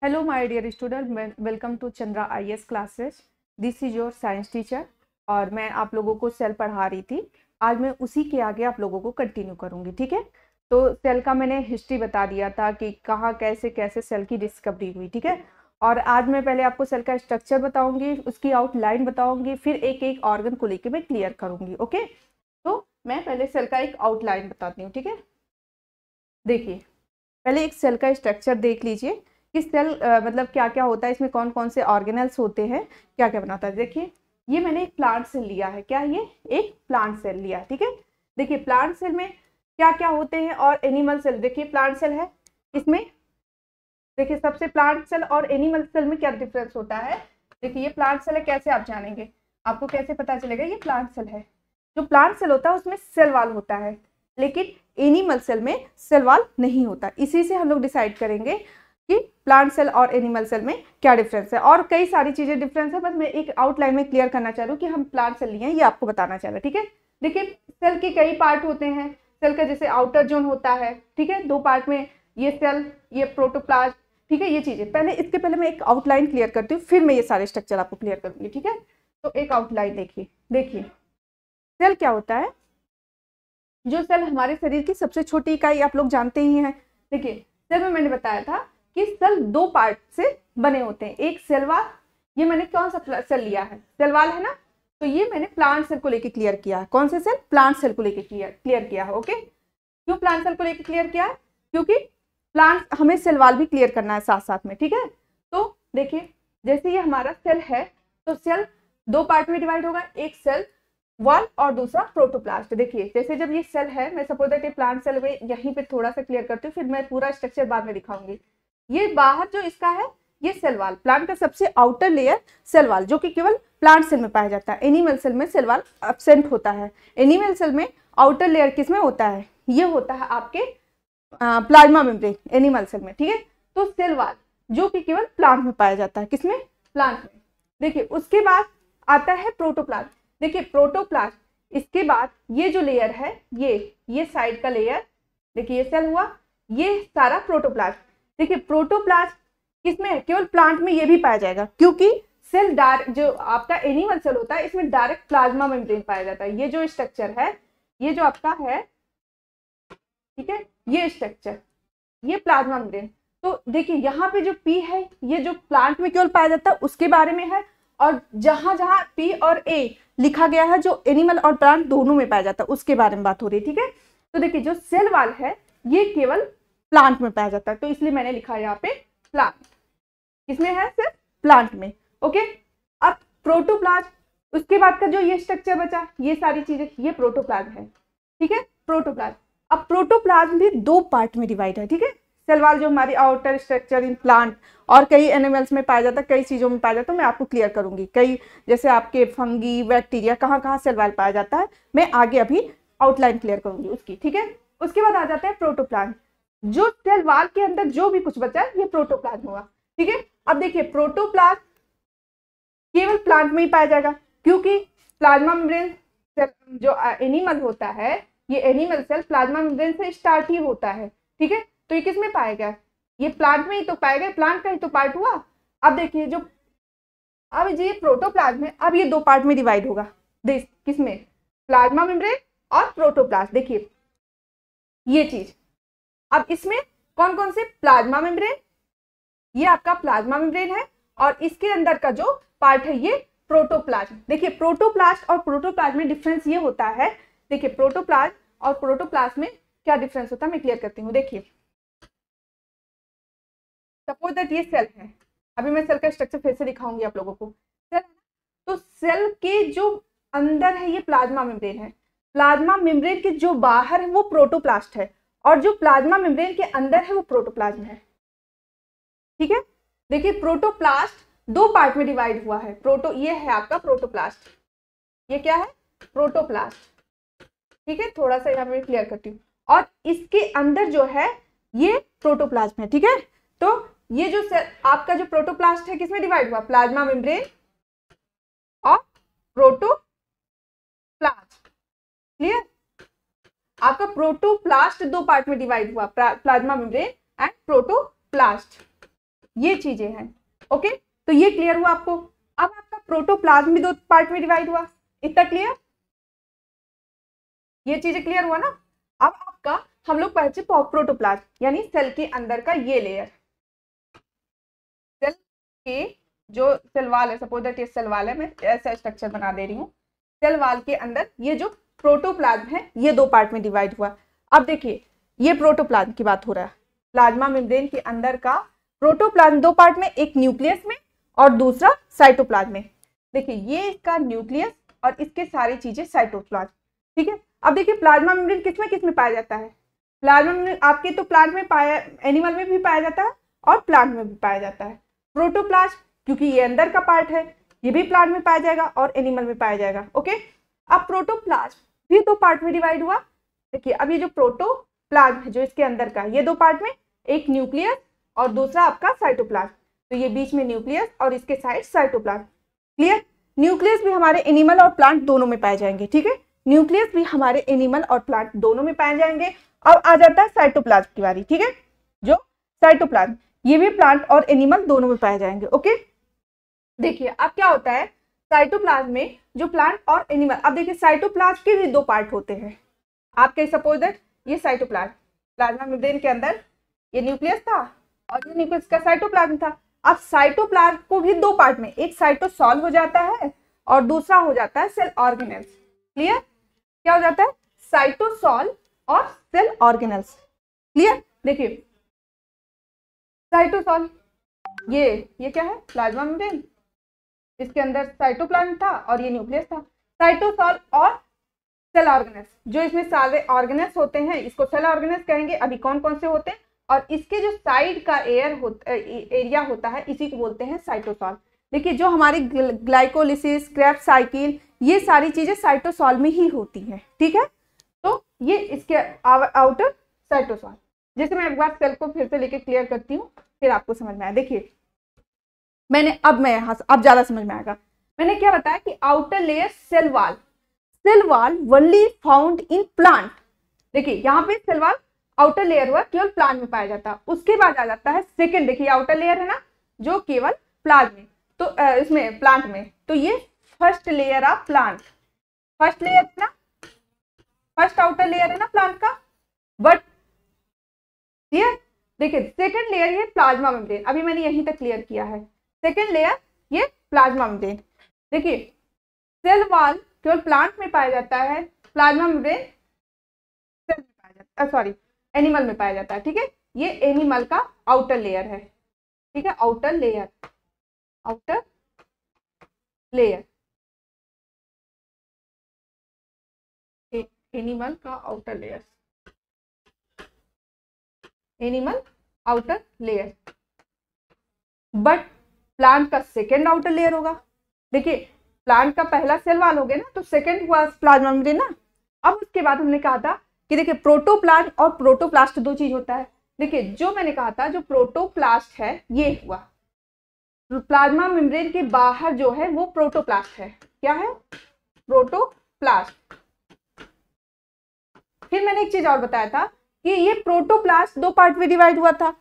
Hello, my dear student. Welcome to Chandra IS classes. This is your science teacher. और मैं आप लोगों को सेल पढ़ा रही थी. आज मैं उसी के आगे आप लोगों को कंटिन्यू करूंगी. ठीक है. तो सेल का मैंने हिस्ट्री बता दिया था कि कहाँ कैसे कैसे सेल की डिस्कवरी हुई. ठीक है. और आज मैं पहले आपको सेल का स्ट्रक्चर बताऊंगी, उसकी आउटलाइन बताऊंगी, फिर एक एक ऑर्गन को लेकर मैं क्लियर करूंगी. ओके. तो मैं पहले सेल का एक आउटलाइन बताती हूँ. ठीक है. देखिए, पहले एक सेल का स्ट्रक्चर देख लीजिए कि सेल मतलब क्या क्या होता है, इसमें कौन कौन से ऑर्गेनेल्स होते हैं, क्या क्या बनाता है. देखिए, ये मैंने एक प्लांट सेल लिया है. क्या ये एक प्लांट सेल लिया है. ठीक है. देखिए, प्लांट सेल में क्या क्या होते हैं और एनिमल सेल. देखिए, प्लांट सेल है, इसमें देखिए सबसे प्लांट सेल और एनिमल सेल में क्या डिफरेंस होता है. देखिए, ये प्लांट सेल है, कैसे आप जानेंगे, आपको कैसे पता चलेगा ये प्लांट सेल है. जो प्लांट सेल होता है उसमें सेल वॉल होता है, लेकिन एनिमल सेल में सेल वॉल नहीं होता. इसी से हम लोग डिसाइड करेंगे कि प्लांट सेल और एनिमल सेल में क्या डिफरेंस है. और कई सारी चीजें डिफरेंस है, बस मैं एक आउटलाइन में क्लियर करना चाह रही हूँ कि हम प्लांट सेल लिए हैं, ये आपको बताना चाह रहा है. ठीक है. देखिए, सेल के कई पार्ट होते हैं. सेल का जैसे आउटर जोन होता है. ठीक है. दो पार्ट में ये सेल, ये प्रोटोप्लाज्म. ठीक है. ये चीजें पहले, इसके पहले मैं एक आउटलाइन क्लियर करती हूँ, फिर मैं ये सारे स्ट्रक्चर आपको क्लियर करूंगी. ठीक है. तो एक आउटलाइन देखिए. देखिए, सेल क्या होता है. जो सेल हमारे शरीर की सबसे छोटी इकाई आप लोग जानते ही हैं. देखिए, सेल में मैंने बताया था कि सेल दो पार्ट से बने होते हैं. एक सेल वॉल, ये मैंने कौन सा सेल लिया है, सेल वॉल है ना. तो ये मैंने प्लांट सेल को लेके क्लियर किया है. कौन से सेल, प्लांट सेल को लेके क्लियर किया है. ओके. क्यों प्लांट सेल को लेके क्लियर किया है, क्योंकि प्लांट हमें सेल वॉल भी क्लियर करना है साथ साथ में. ठीक है. तो देखिए, जैसे ये हमारा सेल है, तो सेल दो पार्ट में डिवाइड होगा, एक सेल वॉल और दूसरा प्रोटोप्लास्ट. देखिए, जैसे जब ये सेल है, मैं सपोज दैट ये प्लांट सेल में यहीं पे थोड़ा सा क्लियर करती हूँ, फिर मैं पूरा स्ट्रक्चर बाद में दिखाऊंगी. ये बाहर जो इसका है, ये सेल वॉल, प्लांट का सबसे आउटर लेयर सेल वॉल, जो कि केवल प्लांट सेल में पाया जाता है. एनिमल सेल में सेल वॉल एब्सेंट होता है. एनिमल सेल में आउटर लेयर किसमें होता है, ये होता है आपके प्लाज्मा मेम्ब्रेन, एनिमल सेल में. ठीक है. तो सेल वॉल जो कि केवल प्लांट में पाया जाता है. किसमें, प्लांट में. देखिए, उसके बाद आता है प्रोटोप्लाज्म. देखिए, प्रोटोप्लास्ट, इसके बाद ये जो लेयर है, ये साइड का लेयर, देखिए ये सेल हुआ, ये सारा प्रोटोप्लास्ट. देखिए, प्रोटोप्लास्ट किसमें है, केवल प्लांट में ये भी पाया जाएगा, क्योंकि सेल डायरेक्ट, जो आपका एनिमल सेल होता है, इसमें डायरेक्ट प्लाज्मा मेम्ब्रेन पाया जाता है. ये जो स्ट्रक्चर है, ये जो आपका है, ठीक है, ये स्ट्रक्चर, ये प्लाज्मा मेम्ब्रेन. तो देखिए, यहाँ पे जो पी है, ये जो प्लांट में केवल पाया जाता है उसके बारे में है, और जहां जहां पी और ए लिखा गया है, जो एनिमल और प्लांट दोनों में पाया जाता है, उसके बारे में बात हो रही है. ठीक है. तो देखिए, जो सेल वॉल है, ये केवल प्लांट में पाया जाता है, तो इसलिए मैंने लिखा है यहाँ पे प्लांट. किसमें है, सिर्फ प्लांट में. ओके. अब प्रोटोप्लाज्म, उसके बाद का जो ये स्ट्रक्चर बचा, ये सारी चीजें, ये प्रोटोप्लाज्म है. ठीक है, प्रोटोप्लाज्म. अब प्रोटोप्लाज्म भी दो पार्ट में डिवाइड है. ठीक है. सेल वॉल जो हमारी आउटर स्ट्रक्चर इन प्लांट और कई एनिमल्स में पाया जाता है, कई चीजों में पाया जाता है, मैं आपको क्लियर करूंगी. कई जैसे आपके फंगी, बैक्टीरिया, कहाँ कहाँ सेल वॉल पाया जाता है, मैं आगे अभी आउटलाइन क्लियर करूंगी उसकी. ठीक है. उसके बाद आ जाता है प्रोटोप्लाज्म. जो सेल वॉल के अंदर जो भी कुछ बचा है, ये प्रोटोप्लाज्म हुआ. ठीक है. अब देखिए, प्रोटोप्लाज्म केवल प्लांट में ही पाया जाएगा, क्योंकि प्लाज्मा मेम्ब्रेन जो एनिमल होता है, ये एनिमल सेल प्लाज्मा मेम्ब्रेन से स्टार्ट ही होता है. ठीक है. तो ये किस में पाएगा, ये प्लांट में ही तो पाएगा, प्लांट का ही तो पार्ट हुआ. अब देखिए, जो अब ये प्रोटोप्लाज्म है, अब ये दो पार्ट में डिवाइड होगा. किसमें, प्लाज्मा मेम्ब्रेन और प्रोटोप्लाज्म. देखिए ये चीज, अब इसमें कौन कौन से, प्लाज्मा मेम्ब्रेन, ये आपका प्लाज्मा मेम्ब्रेन है, और इसके अंदर का जो पार्ट है, ये प्रोटोप्लाज्म. देखिए, प्रोटोप्लास्ट और प्रोटोप्लाज्म में डिफरेंस ये होता है. देखिए, प्रोटोप्लाज्म और प्रोटोप्लाज्म में क्या डिफरेंस होता है, मैं क्लियर करती हूँ. देखिए, सपोज दैट ये सेल है, अभी मैं सेल का स्ट्रक्चर फिर से दिखाऊंगी आप लोगों को. सेल है ना, तो सेल के जो अंदर है, ये प्लाज्मा मेम्ब्रेन है. प्लाज्मा मेम्ब्रेन के जो बाहर है, वो प्रोटोप्लास्ट है, और जो प्लाज्मा मेम्ब्रेन के अंदर है, वो प्रोटोप्लाज्म है. ठीक है. देखिए, प्रोटोप्लास्ट दो पार्ट में डिवाइड हुआ है. ये है आपका प्रोटोप्लास्ट, ये क्या है, प्रोटोप्लास्ट. ठीक है. थोड़ा सा यहाँ पे क्लियर करती हूँ. और इसके अंदर जो है, ये प्रोटोप्लाज्म है. ठीक है. तो ये जो सेल आपका जो प्रोटोप्लास्ट है, किसमें डिवाइड हुआ, प्लाज्मा मेम्ब्रेन और प्रोटोप्लास्ट. क्लियर. आपका प्रोटोप्लास्ट दो पार्ट में डिवाइड हुआ, प्लाज्मा मेम्ब्रेन एंड प्रोटोप्लास्ट. ये चीजें हैं। ओके, तो ये क्लियर हुआ आपको। अब आपका प्रोटोप्लाज्म भी दो पार्ट में डिवाइड हुआ, इतना क्लियर, ये चीजें क्लियर हुआ ना। अब आपका हम लोग पढ़ते प्रोटोप्लाज्म यानी सेल के अंदर का ये लेयर, सेल के जो सेल वाल है, सपोज दैट ये सेल वाल है, मैं ऐसा स्ट्रक्चर बना दे रही हूँ। सेल वाल के अंदर ये जो प्रोटोप्लाज्म है ये दो पार्ट में डिवाइड हुआ। अब देखिए ये प्रोटोप्लाज्म की बात हो रहा है, प्लाज्मा मेम्ब्रेन के अंदर का प्रोटोप्लाज्म दो पार्ट में, एक न्यूक्लियस में और दूसरा साइटोप्लाज्म में। देखिए ये इसका न्यूक्लियस और इसके सारी चीजें साइटोप्लाज्म, ठीक है। अब देखिए प्लाज्मा मेम्ब्रेन किस में पाया जाता है, प्लाज्मा मेम्ब्रेन आपके तो प्लांट में पाया, एनिमल में भी पाया जाता है और प्लांट में भी पाया जाता है। प्रोटोप्लाज्म क्योंकि ये अंदर का पार्ट है, ये भी प्लांट में पाया जाएगा और एनिमल में पाया जाएगा। ओके, अब प्रोटोप्लाज्म भी दो पार्ट में डिवाइड हुआ। देखिए अब ये जो प्रोटोप्लाज्म है जो इसके अंदर का, ये दो पार्ट में, एक न्यूक्लियस और दूसरा आपका साइटोप्लाज्म। तो ये बीच में न्यूक्लियस और इसके साइड साइटोप्लाज्म। क्लियर, न्यूक्लियस भी हमारे एनिमल और प्लांट दोनों में पाए जाएंगे, ठीक है, न्यूक्लियस भी हमारे एनिमल और प्लांट दोनों में पाए जाएंगे। अब आ जाता है साइटोप्लाज्म की बारी, ठीक है, जो साइटोप्लाज्म ये भी प्लांट और एनिमल दोनों में पाए जाएंगे। ओके, देखिए अब क्या होता है साइटोप्लाज्म में जो प्लांट और एनिमल, अब देखिए साइटोप्लाज्म के भी दो पार्ट होते हैं आपके, सपोज दैट ये साइटोप्लाज्म, प्लाज्मा मेम्ब्रेन के अंदर ये न्यूक्लियस था और ये न्यूक्लियस का साइटोप्लाज्म था। अब साइटोप्लाज्म को भी दो पार्ट में, एक साइटोसॉल हो जाता है और दूसरा हो जाता है सेल ऑर्गेनेल्स। क्लियर, क्या हो जाता है साइटोसॉल और सेल ऑर्गेनेल्स। क्लियर, देखिए साइटोसॉल ये क्या है, प्लाज्मा मेम्ब्रेन, इसके अंदर साइटोप्लाज्म था और ये न्यूक्लियस था। साइटोसॉल और सेल ऑर्गेनेल्स, जो इसमें सारे ऑर्गेनेल्स होते हैं इसको सेल ऑर्गेनेल्स कहेंगे। अभी कौन कौन से होते हैं, और इसके जो साइड का एरिया होता है इसी को बोलते हैं साइटोसॉल। देखिए जो हमारी ग्लाइकोलिसिस, क्रेब्स साइकिल, ये सारी चीजें साइटोसॉल में ही होती हैं, ठीक है। तो ये इसके आउटर साइटोसॉल। जैसे मैं एक बार सेल को फिर से लेके क्लियर करती हूँ, फिर आपको समझ में आया। देखिए मैंने अब ज्यादा समझ में आएगा। मैंने क्या बताया कि outer layer cell wall only found in plant. देखिए यहाँ पे सेल वाल आउटर लेयर हुआ, केवल प्लांट में पाया जाता है। उसके बाद आ जाता है सेकेंड, देखिए आउटर लेयर है ना जो केवल प्लांट में, तो इसमें प्लांट में, तो ये first layer of plant, first layer है ना, फर्स्ट आउटर लेयर है ना प्लांट का। बट क्लियर, देखिए सेकेंड लेयर ये प्लाज्मा मेम्ब्रेन, अभी मैंने यहीं तक क्लियर किया है। सेकेंड लेयर ये प्लाज्मा मेम्ब्रेन। देखिए सेल वाल केवल प्लांट में पाया जाता है, प्लाज्मा मेम्ब्रेन सेल में पाया जाता है, सॉरी एनिमल में पाया जाता है, ठीक है। ये एनिमल का आउटर लेयर है, ठीक है, outer layer, outer layer, animal का outer layer, animal outer layer. But plant का सेकेंड आउटर लेयर होगा। देखिए प्लांट का पहला सेल वाल हो गया ना, तो सेकेंड हुआ प्लाज्मा मेम्ब्रेन ना। अब उसके बाद हमने कहा था कि देखिए प्रोटोप्लास्ट और प्रोटोप्लास्ट दो चीज होता है। देखिए जो मैंने कहा था जो प्रोटोप्लास्ट है ये हुआ, प्लाज्मा मेम्ब्रेन के बाहर जो है वो प्रोटोप्लास्ट है। क्या है, प्रोटोप्लास्ट। फिर मैंने एक चीज और बताया था कि ये प्रोटोप्लास्ट दो पार्ट में डिवाइड हुआ था,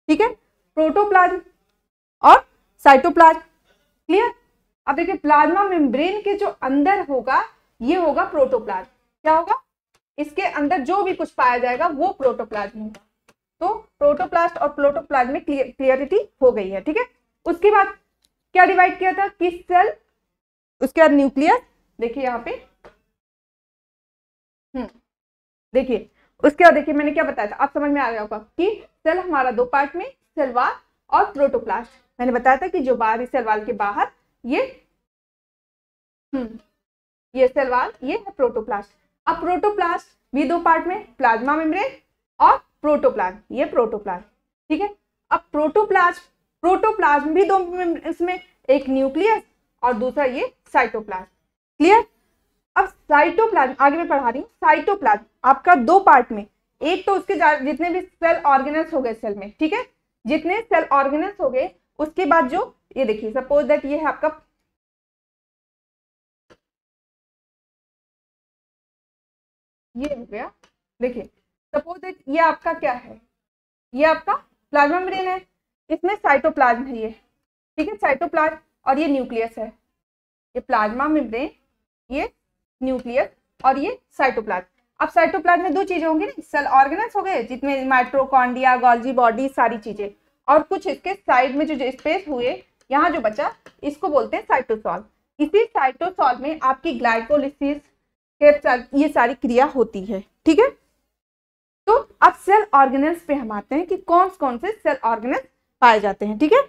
ठीक है, प्रोटोप्लाज्म और साइटोप्लाज्म। क्लियर, अब देखिए प्लाज्मा मेम्ब्रेन के जो अंदर होगा ये होगा प्रोटोप्लाज्म। क्या होगा, इसके अंदर जो भी कुछ पाया जाएगा वो प्रोटोप्लाज्म होगा। तो प्रोटोप्लास्ट और प्रोटोप्लाज्म में क्लियरिटी हो गई है, ठीक है। उसके बाद क्या डिवाइड किया था कि सेल, उसके बाद न्यूक्लियस। देखिए यहाँ पे देखिए उसके बाद देखिए मैंने क्या बताया था, आप समझ में आ गया होगा कि सेल हमारा दो पार्ट में, सेल वाल और प्रोटोप्लास्ट। मैंने बताया था कि जो बाहरी सेल वाल के बाहर ये सेल वाल, ये है प्रोटोप्लास्ट। अब प्रोटोप्लास्ट भी दो पार्ट में, प्लाज्मा मेम्ब्रेन और प्रोटोप्लाज्म, ये प्रोटोप्लाज्म, ठीक है। अब प्रोटोप्लाज्म भी दो, इसमें एक न्यूक्लियस और दूसरा ये साइटोप्लाज्म। क्लियर, अब साइटोप्लाज्म आगे मैं पढ़ा रही हूँ। साइटोप्लाज्म आपका दो पार्ट में, एक तो उसके जितने भी सेल ऑर्गेनेल्स हो गए सेल में, ठीक है, जितने सेल ऑर्गेनेल्स हो गए, उसके बाद जो ये देखिए सपोज दैट ये है आपका, ये हो गया। देखिए सपोज दैट ये आपका क्या है, ये आपका प्लाज्मा मेम्ब्रेन है। इसमें साइटोप्लाज्म है ये, ठीक है, साइटोप्लाज्म, और ये न्यूक्लियस है, ये प्लाज्मा मेम्ब्रेन, ये न्यूक्लियस और ये साइटोप्लाज्म। अब साइटोप्लाज्म में दो चीजें होंगी ना, सेल ऑर्गेनल्स हो गए जितने माइटोकॉन्ड्रिया, गोल्गी बॉडी, सारी चीजें, और कुछ इसके साइड में जो स्पेस हुए, यहाँ जो बचा इसको बोलते हैं साइटोसॉल। इसी साइटोसॉल में आपकी ग्लाइकोलिसिस ये सारी क्रिया होती है, ठीक है। तो अब सेल ऑर्गेनल्स पे हम आते हैं कि कौन कौन से सेल ऑर्गेनल्स पाए जाते हैं, ठीक है।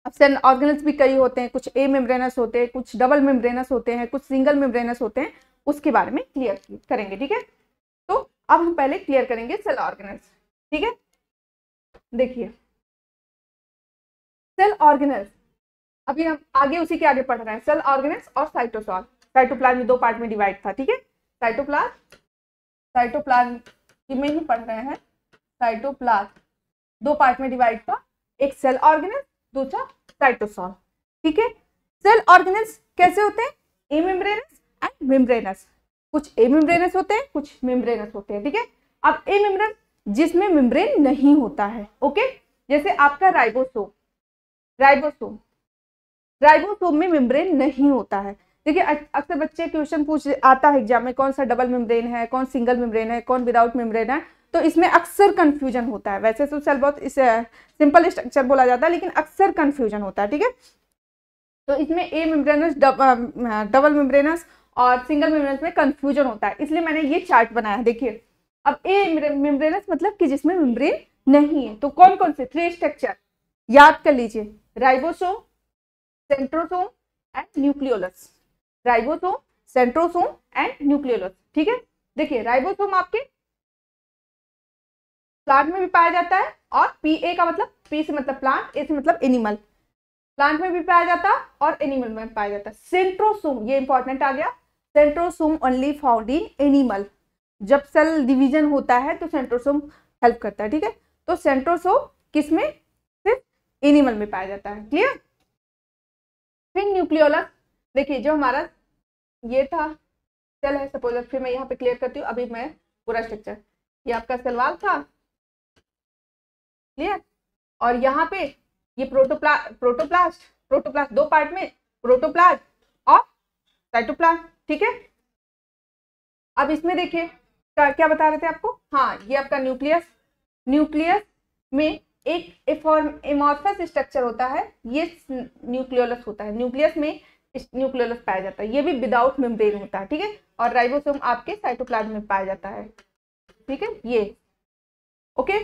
अब सेल ऑर्गेनल्स भी कई होते हैं, कुछ ए मेम्ब्रेनस होते हैं, कुछ डबल मेम्ब्रेनस होते हैं, कुछ सिंगल मेम्ब्रेनस होते हैं, उसके बारे में क्लियर करेंगे, ठीक है। तो अब हम पहले क्लियर करेंगे सेल ऑर्गेनल्स, ठीक है। देखिए सेल ऑर्गेनल्स, अभी हम आगे उसी के आगे पढ़ रहे हैं, सेल ऑर्गेनल्स और साइटोसॉल। साइटोप्लाज्म दो पार्ट में डिवाइड था, ठीक है, साइटोप्लाज्म में ही पढ़ रहे हैं, साइटोप्लाज्म दो पार्ट में डिवाइड था, एक सेल ऑर्गेनल, दूसरा साइटोसॉल, ठीक है। सेल ऑर्गेनल्स कैसे होते हैं, ए मेम्ब्रेनस एंड मेम्ब्रेनस, कुछ ए मेम्ब्रेनस होते हैं, कुछ मेम्ब्रेनस होते हैं, ठीक है। अब ए मेम्ब्रेन जिसमें मेम्ब्रेन नहीं होता है, ओके, जैसे आपका राइबोसोम, राइबोसोम में मेम्ब्रेन नहीं होता है। देखिए अक्सर बच्चे क्वेश्चन पूछ आता है एग्जाम में, कौन सा डबल मेम्ब्रेन है, कौन सिंगल मेम्ब्रेन है, कौन विदाउट मेम्ब्रेन है, तो इसमें अक्सर कंफ्यूजन होता है। वैसे तो सेल बहुत सिंपल स्ट्रक्चर बोला जाता है, लेकिन अक्सर कंफ्यूजन होता है, ठीक है। तो इसमें ए मेम्ब्रेनस, डबल मेम्ब्रेनस और सिंगल मेम्ब्रेनस में कंफ्यूजन होता है, इसलिए मैंने ये चार्ट बनाया। देखिए अब ए मेम्ब्रेनस मतलब कि जिसमें मेम्ब्रेन नहीं है, तो कौन कौन से थ्री स्ट्रक्चर याद कर लीजिए, ribosome, centrosome and nucleolus, ribosome, centrosome and nucleolus, ठीक है। देखिए राइबोसोम आपके प्लांट में भी पाया जाता है, और पीए का मतलब, पी से मतलब प्लांट, ए से मतलब एनिमल, प्लांट में भी पाया जाता है और एनिमल में पाया जाता है। सेंट्रोसोम, ये इंपॉर्टेंट आ गया, centrosome only found in animal, जब सेल डिवीजन होता है तो सेंट्रोसोम हेल्प करता है, ठीक है। तो सेंट्रोसोम किसमें, सिर्फ एनिमल में पाया जाता है, क्लियर। फिर न्यूक्लियोलस, देखिए जो हमारा ये था सेल है, सपोज, फिर मैं यहाँ पे क्लियर करती हूँ, अभी मैं पूरा स्ट्रक्चर, ये आपका सेल था, क्लियर, और यहाँ पे ये प्रोटोप्लास्ट दो पार्ट में, प्रोटोप्लास्ट और साइटोप्लास्ट, ठीक है। अब इसमें देखिए क्या बता रहे थे आपको, हाँ ये आपका न्यूक्लियस में एक एमॉर्फस स्ट्रक्चर होता है, ये न्यूक्लियोलस होता है, न्यूक्लियस में न्यूक्लियोलस पाया जाता है, ये भी विदाउट मेम्ब्रेन होता है, ठीक है। और राइबोसोम आपके साइटोप्लाज्म में पाया जाता है, ठीक है, ये ओके।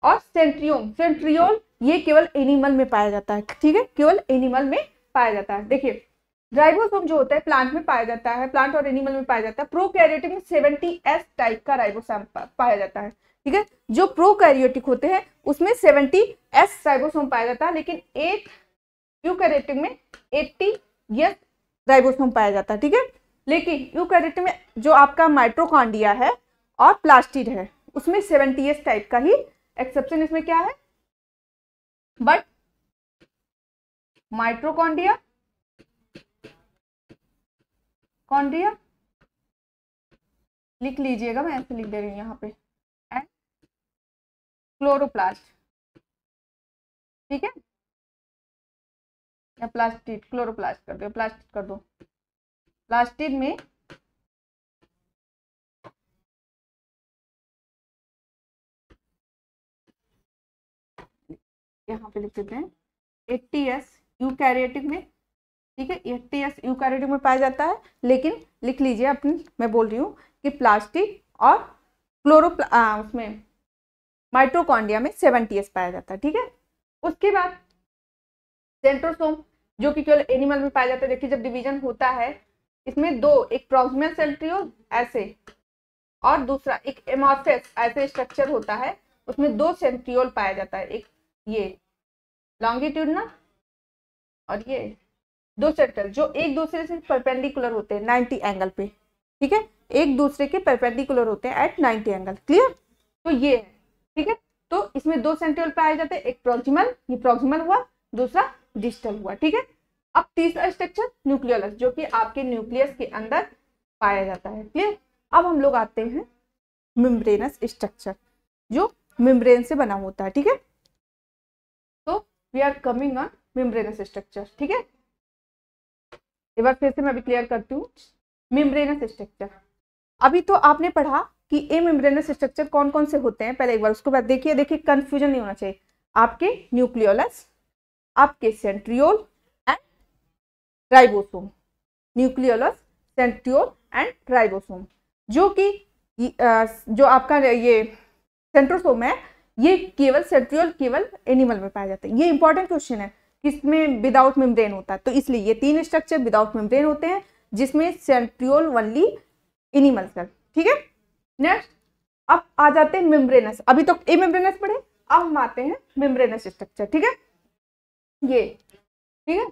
और सेंट्रियोल ये केवल एनिमल में पाया जाता है, ठीक है, केवल एनिमल में पाया जाता है। देखिए राइबोसोम जो होता है प्लांट में पाया जाता है, प्लांट और एनिमल में पाया जाता है। प्रोकैरियोटिक में 70S टाइप का राइबोसोम पाया जाता है, ठीक है। जो प्रोकैरियोटिक होते हैं उसमें 70S राइबोसोम पाया जाता है, लेकिन एक यूकैरियोटिक में 80S राइबोसोम पाया जाता है, ठीक है। लेकिन यूकैरियोटिक में जो आपका माइटोकॉन्ड्रिया है और प्लास्टिड है, उसमें 70S टाइप का ही, एक्सेप्शन इसमें क्या है, बट माइटोकॉन्ड्रिया लिख लीजिएगा, मैं ऐसे लिख दे रही हूँ यहाँ पे, एंड क्लोरोप्लास्ट, ठीक है, या प्लास्टिड, क्लोरोप्लास्ट कर दो, प्लास्टिड कर दो, प्लास्टिड में यहाँ पे लिख देते हैं 80S यूकैरियोटिक में, ठीक है, 80S यूकैरियोटिक में पाया जाता है, लेकिन लिख लीजिए अपनी, मैं बोल रही हूँ कि प्लास्टिक और उसमें माइटोकॉन्ड्रिया में 70S पाया जाता है, ठीक है। उसके बाद सेंट्रोसोम जो कि केवल एनिमल में पाया जाता है। देखिए जब डिवीजन होता है इसमें दो, एक प्रॉक्सिमल सेंट्रियोल ऐसे, और दूसरा एक एमॉर्फस ऐसे स्ट्रक्चर होता है, उसमें दो सेंट्रियोल पाया जाता है, एक ये लॉन्गिट्यूडनल और ये दो सेंट्रल, जो एक दूसरे से परपेंडिकुलर होते हैं 90 एंगल पे, ठीक है, एक दूसरे के परपेंडिकुलर होते हैं एट 90 एंगल, क्लियर। तो ये है, ठीक है। तो इसमें दो सेंट्रियोल पाए जाते हैं, एक प्रॉक्सिमल, ये प्रॉक्सिमल हुआ, दूसरा डिस्टल हुआ, ठीक है। अब तीसरा स्ट्रक्चर न्यूक्लियोलस, जो कि आपके न्यूक्लियस के अंदर पाया जाता है, क्लियर। अब हम लोग आते हैं मेम्ब्रेनस स्ट्रक्चर, जो मेम्ब्रेन से बना होता है, ठीक है। तो we are coming on membranous structure. ठीक है, एक बार फिर से मैं अभी क्लियर करती हूँ। मेम्ब्रेनस स्ट्रक्चर, अभी तो आपने पढ़ा कि ए मेम्ब्रेनस स्ट्रक्चर कौन कौन से होते हैं पहले एक बार, उसके बाद देखिए कंफ्यूजन नहीं होना चाहिए। आपके न्यूक्लियोलस, आपके centriole and ribosome, nucleolus, centriole and ribosome, जो कि जो आपका ये सेंट्रोसोम है, ये केवल सेंट्रियोल केवल एनिमल में पाया जाता है। ये इंपॉर्टेंट क्वेश्चन है, किसमें विदाउट मेम्ब्रेन होता है, तो इसलिए ये 3 स्ट्रक्चर विदाउट मेम्ब्रेन होते हैं, जिसमें सेंट्रियोल ओनली एनिमल सेल। ठीक है, नेक्स्ट अब आ जाते हैं मेम्ब्रेनस। अभी तो ए मेम्ब्रेनस पढ़े, अब हम आते हैं मेम्ब्रेनस स्ट्रक्चर। ठीक है, ये ठीक है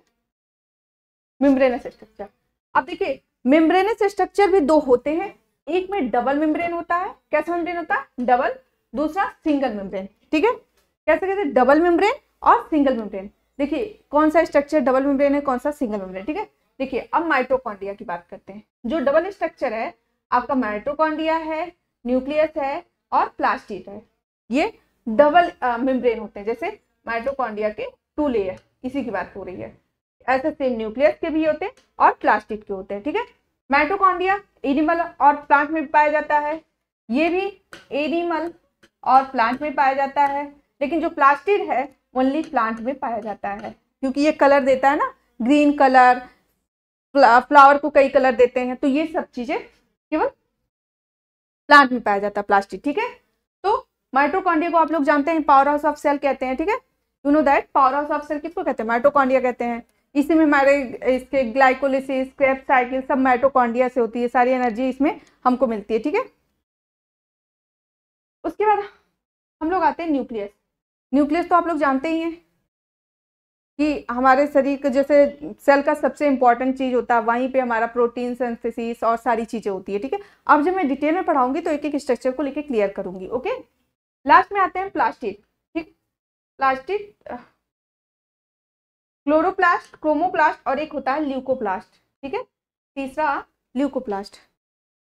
मेम्ब्रेनस स्ट्रक्चर। अब देखिए मेम्ब्रेनस स्ट्रक्चर भी 2 होते हैं, एक में डबल मेम्ब्रेन होता है। कैसा मेम्ब्रेन होता है? डबल। दूसरा सिंगल मेम्ब्रेन। ठीक है, कैसे कैसे? डबल मेम्ब्रेन और सिंगल मेम्ब्रेन। देखिए कौन सा स्ट्रक्चर डबल मेम्ब्रेन है, कौन सा सिंगल मेम्ब्रेन। ठीक है, देखिए अब माइटोकॉन्ड्रिया की बात करते हैं। जो डबल स्ट्रक्चर है आपका माइटोकॉन्ड्रिया है, न्यूक्लियस है और प्लास्टिड है, ये डबल मेम्ब्रेन होते हैं। जैसे माइटोकॉन्ड्रिया के 2 लेयर, इसी की बात हो रही है। ऐसे सेम न्यूक्लियस के भी होते हैं और प्लास्टिड के होते हैं। ठीक है, माइटोकॉन्ड्रिया एनिमल और प्लांट में पाया जाता है, ये भी एनिमल और प्लांट में पाया जाता है, लेकिन जो प्लास्टिड है ओनली प्लांट में पाया जाता है, क्योंकि ये कलर देता है ना, ग्रीन कलर, फ्लावर को कई कलर देते हैं, तो ये सब चीजें केवल प्लांट में पाया जाता है प्लास्टिड। ठीक है, तो माइटोकॉन्ड्रिया को आप लोग जानते हैं पावर हाउस ऑफ सेल कहते हैं। ठीक है, you know that power house of cell किसको कहते हैं? माइटोकॉन्ड्रिया कहते हैं। इसी में हमारे इसके ग्लाइकोलिसिस, क्रेब्स साइकिल सब माइटोकॉन्ड्रिया से होती है, सारी एनर्जी इसमें हमको मिलती है। ठीक है, उसके बाद हम लोग आते हैं न्यूक्लियस। न्यूक्लियस तो आप लोग जानते ही हैं कि हमारे शरीर के जैसे सेल का सबसे इंपॉर्टेंट चीज होता है, वहीं पे हमारा प्रोटीन सिंथेसिस और सारी चीजें होती है। ठीक है, अब जब मैं डिटेल में पढ़ाऊंगी तो एक एक स्ट्रक्चर को लेके क्लियर करूंगी। ओके, लास्ट में आते हैं प्लास्टिड। ठीक, प्लास्टिड, क्लोरोप्लास्ट, क्रोमोप्लास्ट और एक होता है ल्यूकोप्लास्ट। ठीक है, तीसरा ल्यूकोप्लास्ट,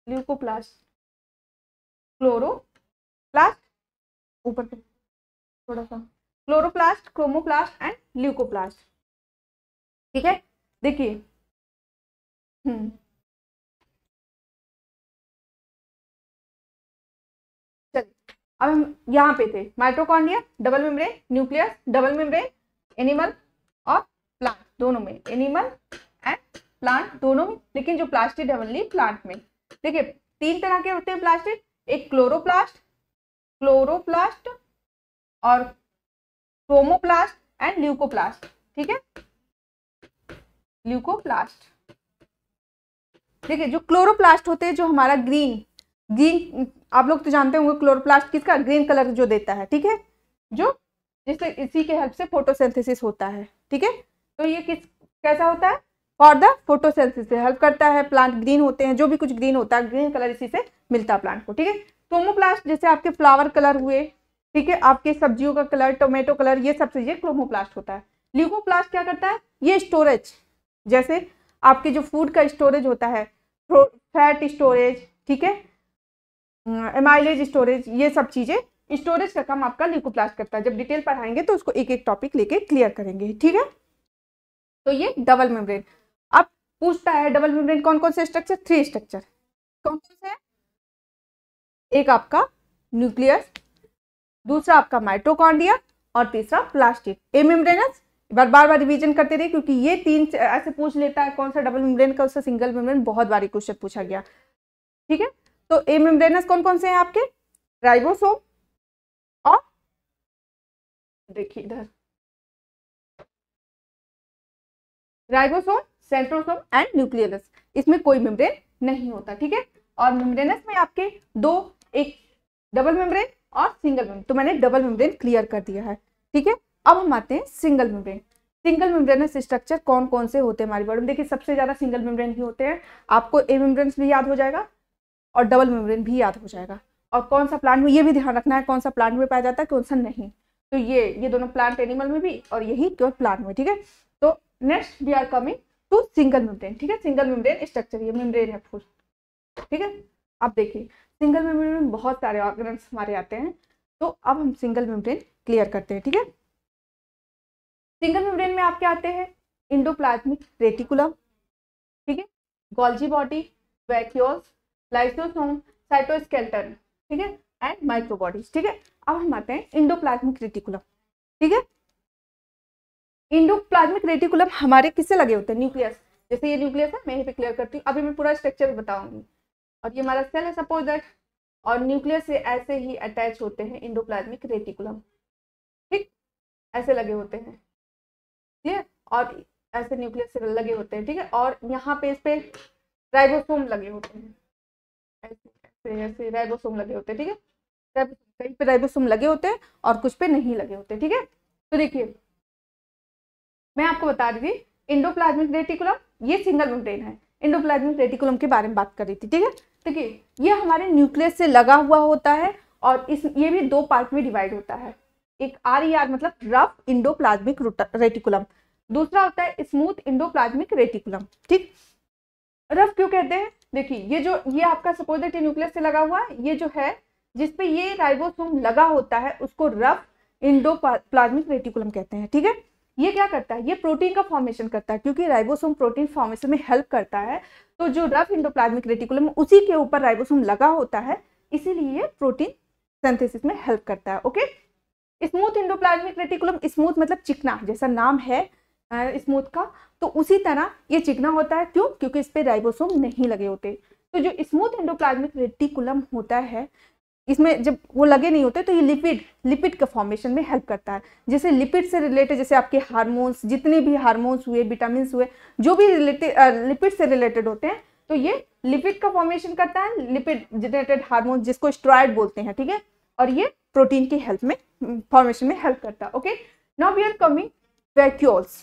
ल्यूकोप्लास्ट, क्लोरोप्लास्ट, ऊपर पे थोड़ा सा, क्लोरोप्लास्ट, क्रोमोप्लास्ट एंड ल्यूकोप्लास्ट। ठीक है, देखिए चलिए अब हम यहाँ पे थे, mitochondria double membrane, nucleus double membrane, animal और प्लांट दोनों में, एनिमल एंड प्लांट दोनों में, लेकिन जो प्लास्टिड है ओनली प्लांट में। देखिए 3 तरह के होते हैं प्लास्टिड, एक क्लोरोप्लास्ट, क्लोरोप्लास्ट और क्रोमोप्लास्ट एंड ल्यूकोप्लास्ट। ठीक है, ल्यूकोप्लास्ट। देखिए जो क्लोरोप्लास्ट होते हैं, जो हमारा ग्रीन ग्रीन, आप लोग तो जानते होंगे क्लोरोप्लास्ट किसका, ग्रीन कलर जो देता है। ठीक है, जो जिससे इसी के हेल्प से फोटोसिंथेसिस होता है। ठीक है, तो ये कैसा होता है? फॉर द फोटोसिंथेसिस हेल्प करता है। प्लांट ग्रीन होते हैं, जो भी कुछ ग्रीन होता है, ग्रीन कलर इसी से मिलता है प्लांट को। ठीक है, क्रोमोप्लास्ट जैसे आपके फ्लावर कलर हुए, ठीक है, आपके सब्जियों का कलर, टोमेटो कलर, ये सब चीजें क्रोमोप्लास्ट होता है। ल्यूकोप्लास्ट क्या करता है? ये स्टोरेज, जैसे आपके जो फूड का स्टोरेज होता है, फैट स्टोरेज, ठीक है, एमाइलेज स्टोरेज, ये सब चीजें स्टोरेज का काम आपका ल्यूकोप्लास्ट करता है। जब डिटेल पढ़ाएंगे तो उसको एक एक टॉपिक लेके क्लियर करेंगे। ठीक है, तो ये डबल मेम्ब्रेन। अब पूछता है डबल मेम्ब्रेन कौन कौन से स्ट्रक्चर? 3 स्ट्रक्चर। कौन कौन से? एक आपका न्यूक्लियस, दूसरा आपका माइटोकॉन्ड्रिया और तीसरा प्लास्टिड। ए मेम्ब्रेनस, बार बार रिवीजन करते रहिए, क्योंकि ये 3 ऐसे पूछ लेता है, कौन सा डबल मेम्ब्रेन, कौन सा सिंगल मेम्ब्रेन, बहुत बारी क्वेश्चन पूछा गया। ठीक है, तो ए मेम्ब्रेनस कौन कौन से हैं आपके? राइबोसोम और देखिए इधर, राइबोसोम, सेंट्रोसोम एंड न्यूक्लियस, इसमें कोई मेम्ब्रेन नहीं होता। ठीक है, और मेम्ब्रेनस में आपके 2, एक डबल मेम्ब्रेन और सिंगल मेम्ब्रेन, तो मैंने डबल मेम्ब्रेन क्लियर कर दिया है। ठीक है, अब हम आते हैं single membrane. Single membranous structure कौन कौन से होते हैं हमारी बॉडी में? देखिए सबसे ज्यादा सिंगल मेम्ब्रेन ही होते हैं। आपको ए मेम्ब्रेन भी याद हो जाएगा और डबल मेम्ब्रेन भी याद हो जाएगा, और कौन सा प्लांट में, ये भी ध्यान रखना है कौन सा प्लांट में पाया जाता है, कौन सा नहीं। तो ये दोनों प्लांट एनिमल में भी, और यही केवल प्लांट में। ठीक है, तो next we are coming to single membrane. ठीक है, सिंगल मेम्ब्रेन स्ट्रक्चर, ये मेम्ब्रेन है फुल। ठीक है, अब देखिए सिंगल मेम्ब्रेन में बहुत सारे ऑर्गेन्स हमारे आते हैं, तो अब हम सिंगल मेम्ब्रेन क्लियर करते हैं। ठीक है, सिंगल मेम्ब्रेन में आपके आते हैं इंडोप्लाज्मिक रेटिकुलम, ठीक है, Golgi body, vacuoles, lysosome, cytoskeleton, ठीक है, एंड माइक्रोबॉडीज, ठीक है। अब हम आते हैं इंडोप्लाज्मिक रेटिकुलम, ठीक है। इंडोप्लाज्मिक रेटिकुलम हमारे किससे लगे होते हैं? न्यूक्लियस। जैसे ये न्यूक्लियस है, मैं यहीं पे क्लियर करती हूँ, अभी मैं पूरा स्ट्रक्चर बताऊंगी। और ये हमारा सेल है सपोज दैट, और न्यूक्लियस से ऐसे ही अटैच होते हैं इंडोप्लाज्मिक रेटिकुलम, ठीक, ऐसे लगे होते हैं, क्लियर, और ऐसे न्यूक्लियस से लगे होते हैं, ठीक है। और यहाँ पे इस पे राइबोसोम लगे होते हैं, ऐसे ऐसे ऐसे राइबोसोम लगे होते हैं, ठीक है। कहीं पे राइबोसोम लगे होते हैं और कुछ पे नहीं लगे होते, ठीक है। तो देखिए मैं आपको बता रही थी इंडोप्लाज्मिक रेटिकुलम, ये सिंगल मेम्ब्रेन है, इंडोप्लाज्मिक रेटिकुलम के बारे में बात कर रही थी, ठीक है। देखिए ये हमारे न्यूक्लियस से लगा हुआ होता है और ये भी दो पार्ट में डिवाइड होता है, एक RER मतलब रफ इंडोप्लाज्मिक रेटिकुलम, दूसरा होता है स्मूथ इंडोप्लाज्मिक रेटिकुलम, ठीक। रफ क्यों कहते हैं? देखिए ये आपका सपोज दैट न्यूक्लियस से लगा हुआ है, ये जो है जिसपे ये राइबोसोम लगा होता है उसको रफ इंडोप्लाज्मिक रेटिकुलम कहते हैं, ठीक है। ये क्या करता है? ये प्रोटीन का फॉर्मेशन करता है, क्योंकि राइबोसोम प्रोटीन फॉर्मेशन में हेल्प करता है, तो जो रफ इंडोप्लाज्मिक रेटिकुलम उसी के ऊपर राइबोसोम लगा होता है, इसीलिए ये प्रोटीन सिंथेसिस में हेल्प करता है, okay. Smooth endoplasmic reticulum, smooth मतलब चिकना, जैसा नाम है स्मूथ का, तो उसी तरह ये चिकना होता है, क्यों? क्योंकि इस पे राइबोसोम नहीं लगे होते। तो जो स्मूथ इंडोप्लाज्मिक रेटिकुलम होता है, इसमें जब वो लगे नहीं होते तो ये लिपिड का फॉर्मेशन में हेल्प करता है। जैसे लिपिड से रिलेटेड, जैसे आपके हार्मोन्स, जितने भी हार्मोन्स हुए, विटामिन हुए, जो भी लिपिड से रिलेटेड होते हैं, तो ये लिपिड का फॉर्मेशन करता है, लिपिड जनरेटेड हार्मोन जिसको स्टेरॉइड बोलते हैं, ठीक है। और ये प्रोटीन की हेल्प में फॉर्मेशन में हेल्प करता है, okay. Now we are coming vacuoles.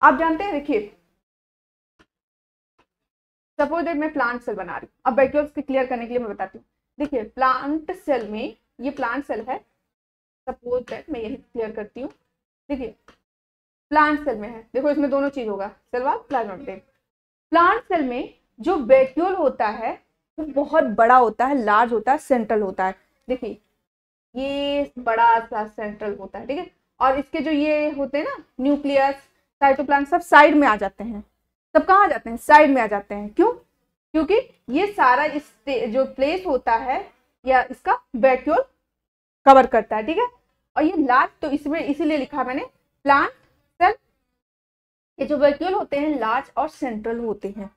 आप जानते हैं, देखिए सपोज दैट मैं प्लांट सेल बना रही हूँ, अब वैक्यूल्स को क्लियर करने के लिए मैं बताती हूँ। देखिए प्लांट सेल में, ये प्लांट सेल है, सपोज दैट मैं यही क्लियर करती हूँ। देखिए प्लांट सेल में है, देखो इसमें दोनों चीज होगा, cell wall, plasma membrane. Plant cell में जो वैक्यूल होता है वो बहुत बड़ा होता है, लार्ज होता है, सेंट्रल होता है। देखिए ये बड़ा सा सेंट्रल होता है, ठीक है। और इसके जो ये होते हैं ना न्यूक्लियस, साइटोप्लाज्म, सब साइड में आ जाते हैं। सब कहाँ आ जाते हैं? साइड में आ जाते हैं। क्यों? क्योंकि ये सारा इस जो प्लेस होता है या इसका वैक्यूल कवर करता है, ठीक है। और ये लार्ज, तो इसमें इसीलिए लिखा मैंने प्लांट सेल, ये जो वैक्यूल होते हैं लार्ज और सेंट्रल होते हैं,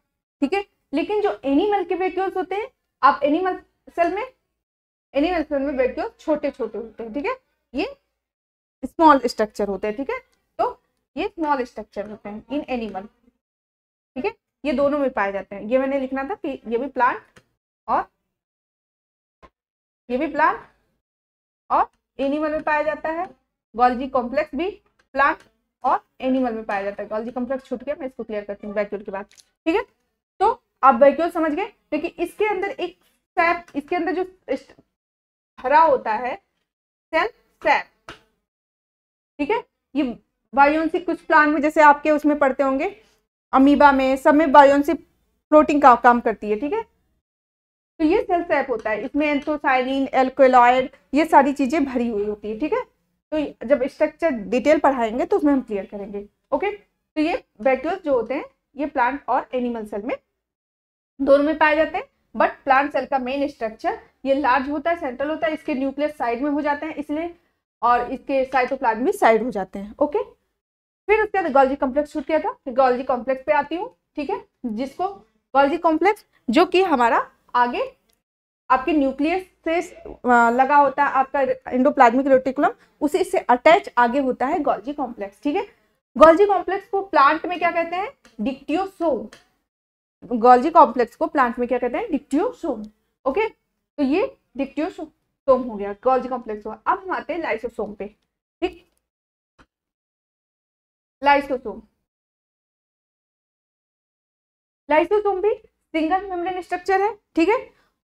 ठीक है। लेकिन जो एनिमल के वैक्यूल्स होते हैं, आप एनिमल सेल में वैक्यूल छोटे छोटे होते हैं, ठीक है। ये स्मॉल स्ट्रक्चर होते हैं, ठीक है। तो ये स्मॉल स्ट्रक्चर होते हैं इन एनिमल, ठीक है। ये दोनों में पाए जाते हैं। ये मैंने लिखना था कि ये भी प्लांट और ये भी प्लांट और एनिमल में पाया जाता है। गोल्जी कॉम्प्लेक्स भी प्लांट और एनिमल में पाया जाता है। गोल्जी कॉम्प्लेक्स छूट गया, मैं इसको क्लियर करती हूँ वैक्यूल के बाद, ठीक है। तो आप वैक्यूल समझ गए। देखिए इसके अंदर एक सैप, इसके अंदर जो भरा होता है सेल सैप, ठीक है। ये बायोन्सिक, कुछ प्लांट में जैसे आपके उसमें पढ़ते होंगे, अमीबा में, सब में बायोन्सिक प्रोटीन का काम करती है, ठीक है। तो ये सेल सैप होता है, इसमें एंथोसाइनिन, एल्कोलॉइड, ये सारी चीजें भरी हुई होती है, ठीक है। तो जब स्ट्रक्चर डिटेल पढ़ाएंगे तो उसमें हम क्लियर करेंगे, ओके। तो ये वैक्यूल्स जो होते हैं ये प्लांट और एनिमल सेल में दोनों में पाए जाते हैं। बट प्लांट सेल का मेन स्ट्रक्चर ये लार्ज होता है, सेंट्रल होता है, इसके न्यूक्लियस साइड में हो जाते हैं इसलिए, और इसके साइटोप्लाज्म भी साइड हो जाते हैं, ओके। फिर उसके बाद गोल्जी कॉम्प्लेक्स छूट गया था, फिर गोल्जी कॉम्प्लेक्स पे आती हूँ, ठीक है। जिसको गोल्जी कॉम्प्लेक्स, जो कि हमारा आगे आपके न्यूक्लियस से लगा होता है, आपका इंडोप्लाज्मिक रेटिकुलम, उसी से अटैच आगे होता है गोल्जी कॉम्प्लेक्स, ठीक है। गोल्जी कॉम्प्लेक्स को प्लांट में क्या कहते हैं? डिक्टियोसोम। गोल्जी कॉम्प्लेक्स को प्लांट में क्या कहते हैं? Dictyosome, okay. तो ये डिक्टियोसोम हो गया, गोल्जी कॉम्प्लेक्स हुआ। अब हम आते हैं लाइसोसोम पे, ठीक। लाइसोसोम भी सिंगल मेम्ब्रेन स्ट्रक्चर है, ठीक है।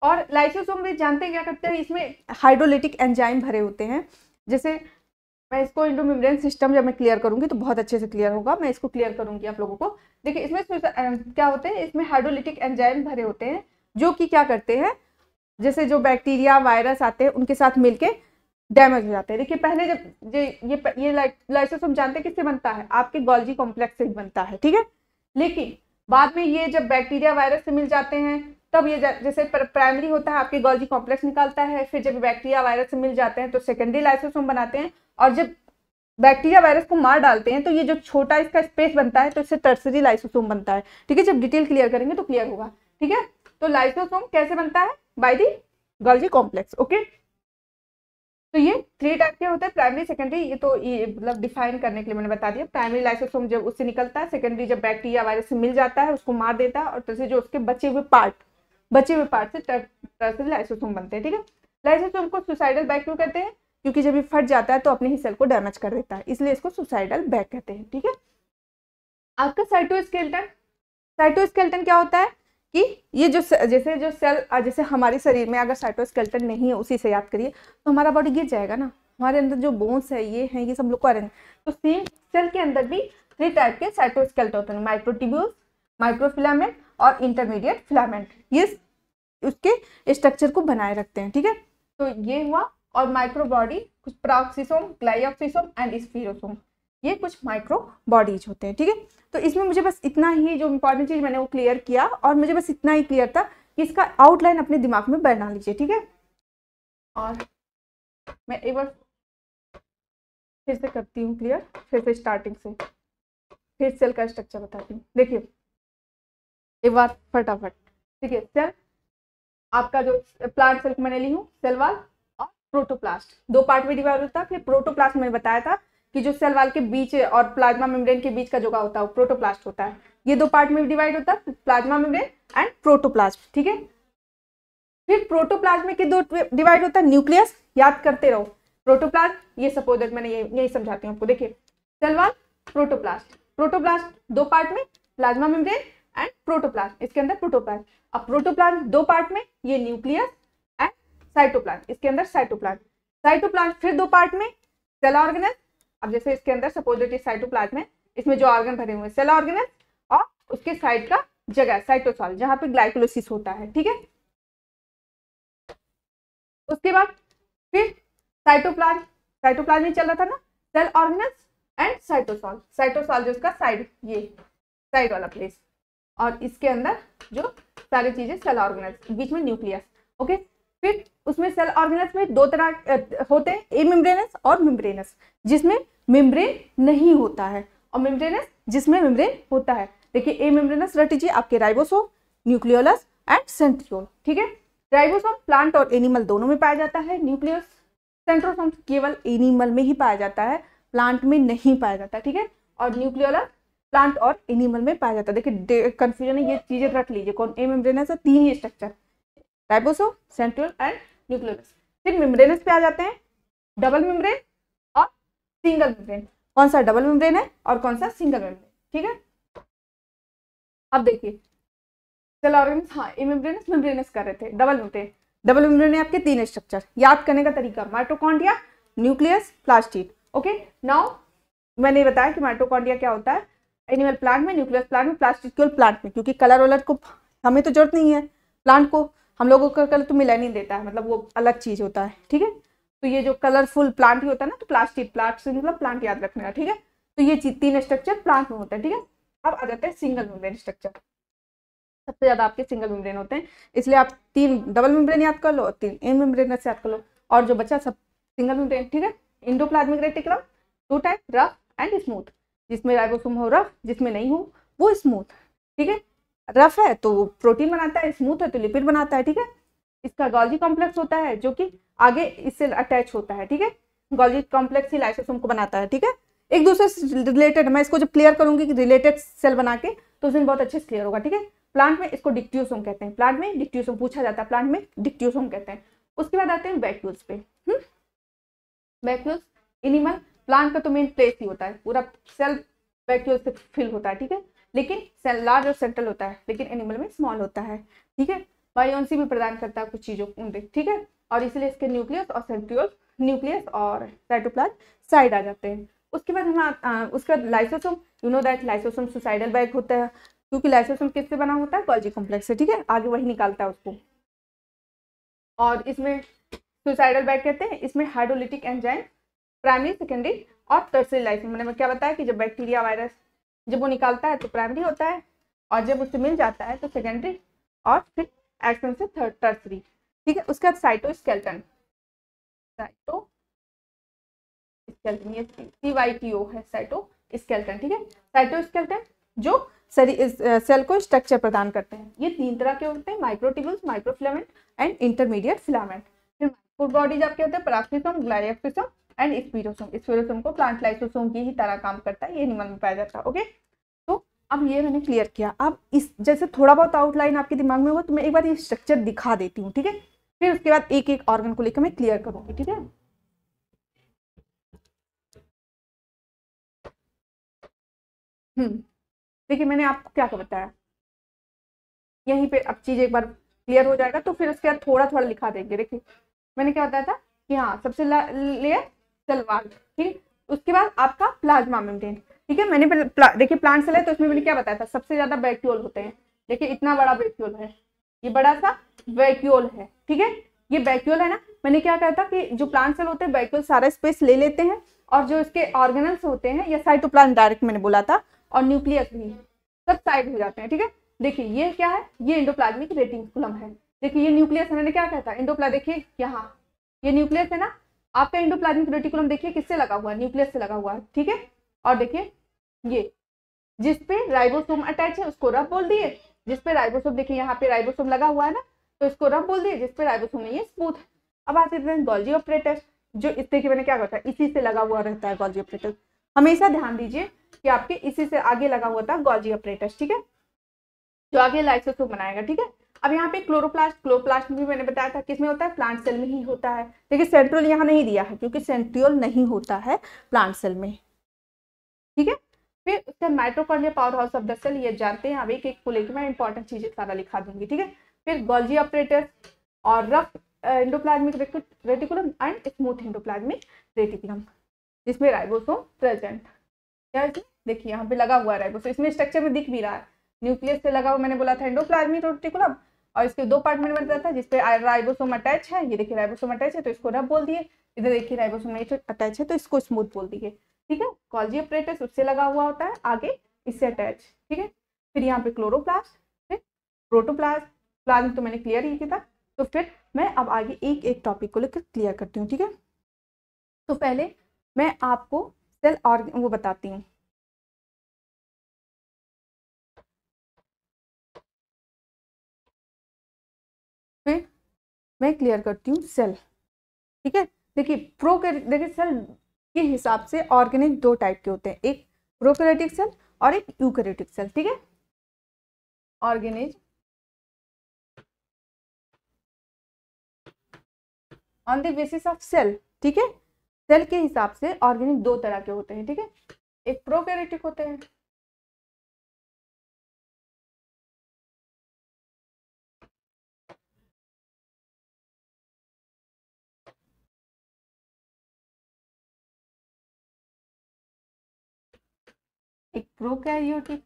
और लाइसोसोम भी जानते हैं क्या करते हैं? इसमें हाइड्रोलिटिक एंजाइम भरे होते हैं। जैसे मैं इसको इंडो मेम्ब्रेन सिस्टम जब मैं क्लियर करूंगी तो बहुत अच्छे से क्लियर होगा, मैं इसको क्लियर करूंगी आप लोगों को। देखिए इसमें क्या होते हैं? इसमें हाइड्रोलिटिक एंजाइम भरे होते हैं, जो कि क्या करते हैं, जैसे जो बैक्टीरिया, वायरस आते हैं उनके साथ मिलके डैमेज हो जाते हैं। देखिए पहले जब ये लाइसोसोम जानते हैं किससे बनता है, आपके गोल्जी कॉम्प्लेक्स से बनता है, ठीक है। लेकिन बाद में ये जब बैक्टीरिया वायरस से मिल जाते हैं तब ये जैसे प्राइमरी होता है आपके गोल्जी कॉम्प्लेक्स निकालता है, फिर जब बैक्टीरिया वायरस से मिल जाते हैं तो सेकेंडरी लाइसोसोम बनाते हैं, और जब बैक्टीरिया वायरस को मार डालते हैं तो ये जो छोटा इसका स्पेस बनता है तो इससे टर्सरी लाइसोसोम बनता है, ठीक है। जब डिटेल क्लियर करेंगे तो क्लियर होगा, ठीक है। तो लाइसोसोम कैसे बनता है, by the Golgi complex, okay. तो ये 3 टाइप के होते हैं, प्राइमरी सेकेंडरी, ये तो ये मतलब डिफाइन करने के लिए मैंने बता दिया। प्राइमरी लाइसोसोम जब उससे निकलता है, सेकेंडरी जब बैक्टीरिया वायरस से मिल जाता है उसको मार देता है, और तरह से जो उसके बचे हुए पार्ट से टर्सरी लाइसोसोम बनते हैं, ठीक है। लाइसोसोम को सुसाइडल बैग क्यों कहते हैं, क्योंकि जब ये फट जाता है तो अपने ही सेल को डैमेज कर देता है, इसलिए इसको सुसाइडल बैग कहते हैं, ठीक है। आपका साइटोस्केलेटन क्या होता है कि ये जो सेल जैसे हमारे शरीर में अगर साइटोस्केलेटन नहीं है, उसी से याद करिए, तो हमारा बॉडी गिर जाएगा ना। हमारे अंदर जो बोन्स है ये सब लोग को अरेंज, तो सेम सेल के अंदर भी 3 टाइप के साइटोस्केलेटन होते हैं, माइक्रोट्यूब्यूल्स, माइक्रोफिलामेंट और इंटरमीडिएट फिलामेंट। ये उसके स्ट्रक्चर को बनाए रखते हैं, ठीक है। तो ये हुआ, और माइक्रो बॉडी कुछ पेरोक्सिसोम, ग्लाइऑक्सिसोम एंड स्फीरोसोम, ये कुछ माइक्रो बॉडीज होते हैं, ठीक है। तो इसमें मुझे बस इतना ही जो इंपॉर्टेंट चीज मैंने वो क्लियर किया, और मुझे बस इतना ही क्लियर था कि इसका आउटलाइन अपने दिमाग में बना लीजिए, ठीक है। और मैं एक बार फिर से करती हूँ क्लियर, फिर से स्टार्टिंग से, फिर सेल का स्ट्रक्चर बताती हूँ। देखिए एक बार फटाफट, ठीक है। सेल आपका जो प्लांट सेल मैंने ली हूँ, सेल वॉल और प्रोटोप्लास्ट, 2 पार्ट में डिवाइड होता है। फिर प्रोटोप्लास्ट मैंने बताया था कि जो सेल वॉल के बीच और प्लाज्मा मेम्ब्रेन के बीच का जो होता है वो प्रोटोप्लास्ट होता है। ये 2 पार्ट में डिवाइड होता है, प्लाज्मा मेम्ब्रेन एंड प्रोटोप्लास्ट, ठीक है। फिर प्रोटोप्लाज्म के 2 डिवाइड होता है, न्यूक्लियस, याद करते रहो। प्रोटोप्लाज्म ये सपोज मैंने यही समझाती हूँ आपको। देखिए सेल वॉल, प्रोटोप्लास्ट 2 पार्ट में, प्लाज्मा मेम्ब्रेन एंड प्रोटोप्लाज्म, इसके अंदर प्रोटोप्लाज्म। अब प्रोटोप्लाज्म 2 पार्ट में, ये न्यूक्लियस एंड साइटोप्लाज्म, इसके अंदर साइटोप्लाज्म फिर 2 पार्ट में, सेल ऑर्गेनेल। अब जैसे इसके अंदर सपोज साइटोप्लाज्म है, इसमें जो ऑर्गन भरे हुए सेल ऑर्गेनेल, और उसके साइड का जगह साइटोसॉल, जहां पे ग्लाइकोलाइसिस होता है, ठीक है। उसके बाद फिर साइटोप्लाज्म में चल रहा था ना, सेल ऑर्गेनेल्स एंड साइटोसॉल जो इसका साइड, ये साइड वाला प्लेस, और इसके अंदर जो सारी चीजें सेल ऑर्गेनेल्स, बीच में न्यूक्लियस, ओके। फिर उसमें सेल ऑर्गेनेल्स में 2 तरह होते हैं, ए मेम्ब्रेनस और मेम्ब्रेनस, जिसमें मेम्ब्रेन नहीं होता है, और मेम्ब्रेनस जिसमें मेम्ब्रेन होता है। देखिए ए मेम्ब्रेनस रट लीजिए, आपके राइबोसोम, न्यूक्लियोलस एंड सेंट्रियोल, ठीक है। राइबोसोम प्लांट और एनिमल दोनों में पाया जाता है, न्यूक्लियस सेंट्रोसोम केवल एनिमल में ही पाया जाता है, प्लांट में नहीं पाया जाता, ठीक है। और न्यूक्लियोलस प्लांट और एनिमल में पाया जाता है। देखिए कंफ्यूजन है, ये चीजें रख लीजिए, कौन ए मेम्ब्रेनस है, 3 ही structure, ribosome, centriole and nucleolus. फिर मेम्ब्रेनस पे आ जाते हैं, डबल मेम्ब्रेन और सिंगल मेम्ब्रेन। कौन सा डबल मेम्ब्रेन है और कौन सा सिंगल मेम्ब्रेन, ठीक है। अब देखिए सेल ऑर्गेन्स, हाँ ए मेम्ब्रेनस कर रहे थे, डबल मेम्ब्रेन है आपके 3 स्ट्रक्चर। याद करने का तरीका, mitochondria, nucleus, plastid, okay. Now मैंने बताया कि माइटोकॉन्ड्रिया क्या होता है एनिमल प्लांट में, न्यूक्लियस प्लांट में, प्लास्टिड केवल प्लांट में, क्योंकि कलर वलर को हमें तो जरूरत नहीं है, प्लांट को हम लोगों का कलर तो मिलानिन देता है, मतलब वो अलग चीज होता है, ठीक है। तो ये जो कलरफुल प्लांट ही होता है ना, तो प्लास्टिड, प्लांट से मतलब प्लांट याद रखने का, ठीक है। तो ये 3 स्ट्रक्चर प्लांट में होता है, ठीक है। अब आ जाते हैं सिंगल मेम्ब्रेन स्ट्रक्चर, सबसे ज्यादा आपके सिंगल मेम्ब्रेन होते हैं, इसलिए आप 3 डबल मेम्ब्रेन याद कर लो और 3 ए मेम्ब्रेन याद कर लो, और जो बचा सब सिंगल मेम्ब्रेन, ठीक है। Endoplasmic reticulum 2 type, rough and smooth, जिसमें राइबोसोम हो रफ, जिसमें नहीं हो वो स्मूथ, ठीक है। रफ है तो वो प्रोटीन बनाता है, स्मूथ है तो लिपिड बनाता है, ठीक है। इसका गोल्जी कॉम्प्लेक्स होता है जो कि आगे इससे अटैच होता है, ठीक है। गोल्जी कॉम्प्लेक्स ही लाइसोसोम को बनाता है, ठीक है। एक दूसरे से रिलेटेड, मैं इसको जब क्लियर करूंगी कि रिलेटेड सेल बना के, तो उसमें बहुत अच्छे से क्लियर होगा, ठीक है। प्लांट में इसको डिक्टियोसोम कहते हैं, प्लांट में डिक्टियोसोम पूछा जाता है, प्लांट में डिक्टियोसोम कहते हैं। उसके बाद आते हैं वैक्यूल्स पे। वैक्यूल्स एनिमल, प्लांट का तो मेन प्लेस ही होता है, पूरा सेल वैक्यूल से फिल होता है, ठीक है। लेकिन सेल लार्ज और सेंट्रल होता है, लेकिन एनिमल में स्मॉल होता है, ठीक है। बायोन्सी भी प्रदान करता है कुछ चीजों को, ठीक है। और इसलिए इसके न्यूक्लियस और सेंट्रियोल, न्यूक्लियस और साइटोप्लाज्म साइड आ जाते हैं। उसके बाद हम उसका lysosome, you know that lysosome suicidal bag होता है, क्योंकि लाइसोसोम किससे बना होता है, गोल्जी कॉम्प्लेक्स से, ठीक है। आगे वही निकालता है उसको। और इसमें सुसाइडल बैग कहते हैं। इसमें हाइड्रोलिटिक एंजाइम प्राइमरी, सेकेंडरी और टर्सरी लाइफ में, मैंने क्या बताया कि जब बैक्टीरिया वायरस जब वो निकालता है तो प्राइमरी होता है, और जब उससे मिल जाता है तो सेकेंडरी, और फिर एक्शन से थर्ड टर्सरी। ठीक है, उसके बाद साइटोस्केलेटन, साइटोस्केलेटन ये CYTO है, साइटोस्केलेटन। ठीक है, साइटोस्केलेटन जो सेल को स्ट्रक्चर प्रदान करते हैं। ये 3 तरह के होते हैं, microtubules, microfilament and intermediate filament. फिर फूड बॉडीज आपके होते हैं पराक्सीसोम, ग्लाइकोसोम एंड स्पिरोसोम। स्पिरोसोम को प्लांट लाइसोसोम की ही तरह काम करता है, ये एनिमल में पाया जाता है। ओके, तो अब ये मैंने क्लियर किया। अब इस जैसे थोड़ा बहुत आउटलाइन आपके दिमाग में हो तो मैं एक बार ये स्ट्रक्चर दिखा देती हूँ। ठीक है, फिर उसके बाद एक एक ऑर्गन को लेकर मैं क्लियर करूंगी। ठीक है, देखिए मैंने आपको क्या बताया, यहीं पे अब चीज एक बार क्लियर हो जाएगा तो फिर उसके बाद थोड़ा थोड़ा लिखा देंगे। देखिए मैंने क्या बताया था कि हाँ, सबसे लेयर सेल वॉल, ठीक, उसके बाद आपका प्लाज्मा मेम्ब्रेन। ठीक है, मैंने देखिए प्लांट सेल है तो इसमें मैंने क्या बताया था, सबसे ज्यादा वैक्यूल होते हैं। देखिए इतना बड़ा वैक्यूल है, ये बड़ा सा वैक्यूल है। ठीक है, ये वैक्यूल है ना, मैंने क्या कहा था कि जो प्लांट सेल होते हैं वैक्यूल सारा स्पेस ले लेते हैं, और जो इसके ऑर्गेनल्स होते हैं या साइटोप्लाज्म डायरेक्ट मैंने बोला था, और न्यूक्लियस भी सब साइड हो जाते हैं। ठीक है, देखिए ये क्या है, ये एंडोप्लाज्मिक रेटिकुलम है। देखिए ये न्यूक्लियस है, मैंने क्या कहा था, एंडोप्लाज्म, देखिए यहाँ ये न्यूक्लियस है ना, आपका एंडोप्लाज्मिक रेटिकुलम देखिए किससे लगा हुआ है, न्यूक्लियस से लगा हुआ है। ठीक है, और देखिए ये जिसपे राइबोसोम अटैच है उसको रब बोल दिए, जिसपे राइबोसोम, देखिए यहाँ पे राइबोसोम लगा हुआ है ना, तो इसको रब बोल दिए, जिसपे राइबोसोम नहीं है स्मूथ। अब आते हैं गोल्जी ऑपरेटर, जो इस देखिए मैंने क्या करता है, इसी से लगा हुआ रहता है गोल्जी ऑपरेटर। हमेशा ध्यान दीजिए कि आपके इसी से आगे लगा हुआ था गोल्जी ऑपरेटर। ठीक है, जो आगे लाइसोसोम बनाएगा। ठीक है, अब यहाँ पे क्लोरोप्लास्ट, क्लोरोप्लास्ट भी मैंने बताया था किसमें होता है, प्लांट सेल में ही होता है। देखिए सेंट्रियोल यहाँ नहीं दिया है क्योंकि सेंट्रियोल नहीं होता है प्लांट सेल में। ठीक है, फिर उसका mitochondria power house of the cell, ये जानते हैं। अब एक एक को लेकर मैं इंपॉर्टेंट चीजें सारा लिखा दूंगी। ठीक है, फिर गोल्जी ऑपरेटर और rough endoplasmic reticulum and smooth endoplasmic reticulum, जिसमें राइबोसोम प्रेजेंट। क्या इसमें देखिए यहाँ पे लगा हुआ है राइबोसोम, इसमें स्ट्रक्चर में दिख भी रहा है, न्यूक्लियस से लगा हुआ, मैंने बोला था एंडोप्लाज्मिक रेटिकुलम, और इसके 2 पार्ट में बताया था, जिसपे राइबोसोम अटैच है। ये देखिए राइबोसोम अटैच है तो इसको रब बोल दिए, इधर देखिए राइबोसोम नहीं अटैच है तो इसको स्मूथ बोल दिए। ठीक है, गोल्जी ऑपरेटस उससे लगा हुआ होता है आगे, इससे अटैच। ठीक है, फिर यहाँ पे क्लोरोप्लास्ट, फिर प्रोटोप्लास्ट, प्लाज्म तो मैंने क्लियर ही किया था। तो फिर मैं अब आगे एक एक टॉपिक को लेकर क्लियर करती हूँ। ठीक है, तो पहले मैं आपको सेल और वो बताती हूँ। फिर मैं क्लियर करती हूँ सेल। ठीक है, देखिए देखिए सेल के हिसाब से ऑर्गेनिक 2 टाइप के होते हैं, एक प्रोकैरियोटिक सेल और एक यूकैरियोटिक सेल। ठीक है, organisms on the basis of cell. ठीक है, सेल के हिसाब से ऑर्गेनिक 2 तरह के होते हैं। ठीक है, एक प्रोकैरियोटिक होते हैं, एक प्रोकैरियोटिक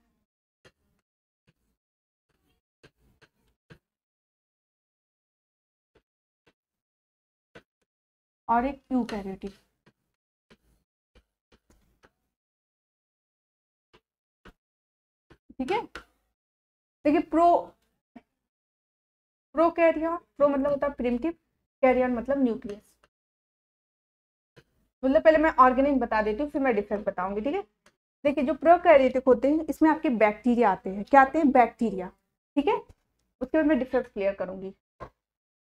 और एक यूकैरियोटिक। ठीक है, देखिए प्रोकैरियन, प्रो मतलब होता है प्रिमिटिव, कैरियन मतलब न्यूक्लियस। मतलब पहले मैं ऑर्गेनिक बता देती हूँ फिर मैं डिफरेंस बताऊंगी। ठीक है, देखिए जो प्रोकैरियोटिक होते हैं इसमें आपके बैक्टीरिया आते हैं, क्या आते हैं, बैक्टीरिया। ठीक है, उसके बाद मैं डिफरेंस क्लियर करूंगी।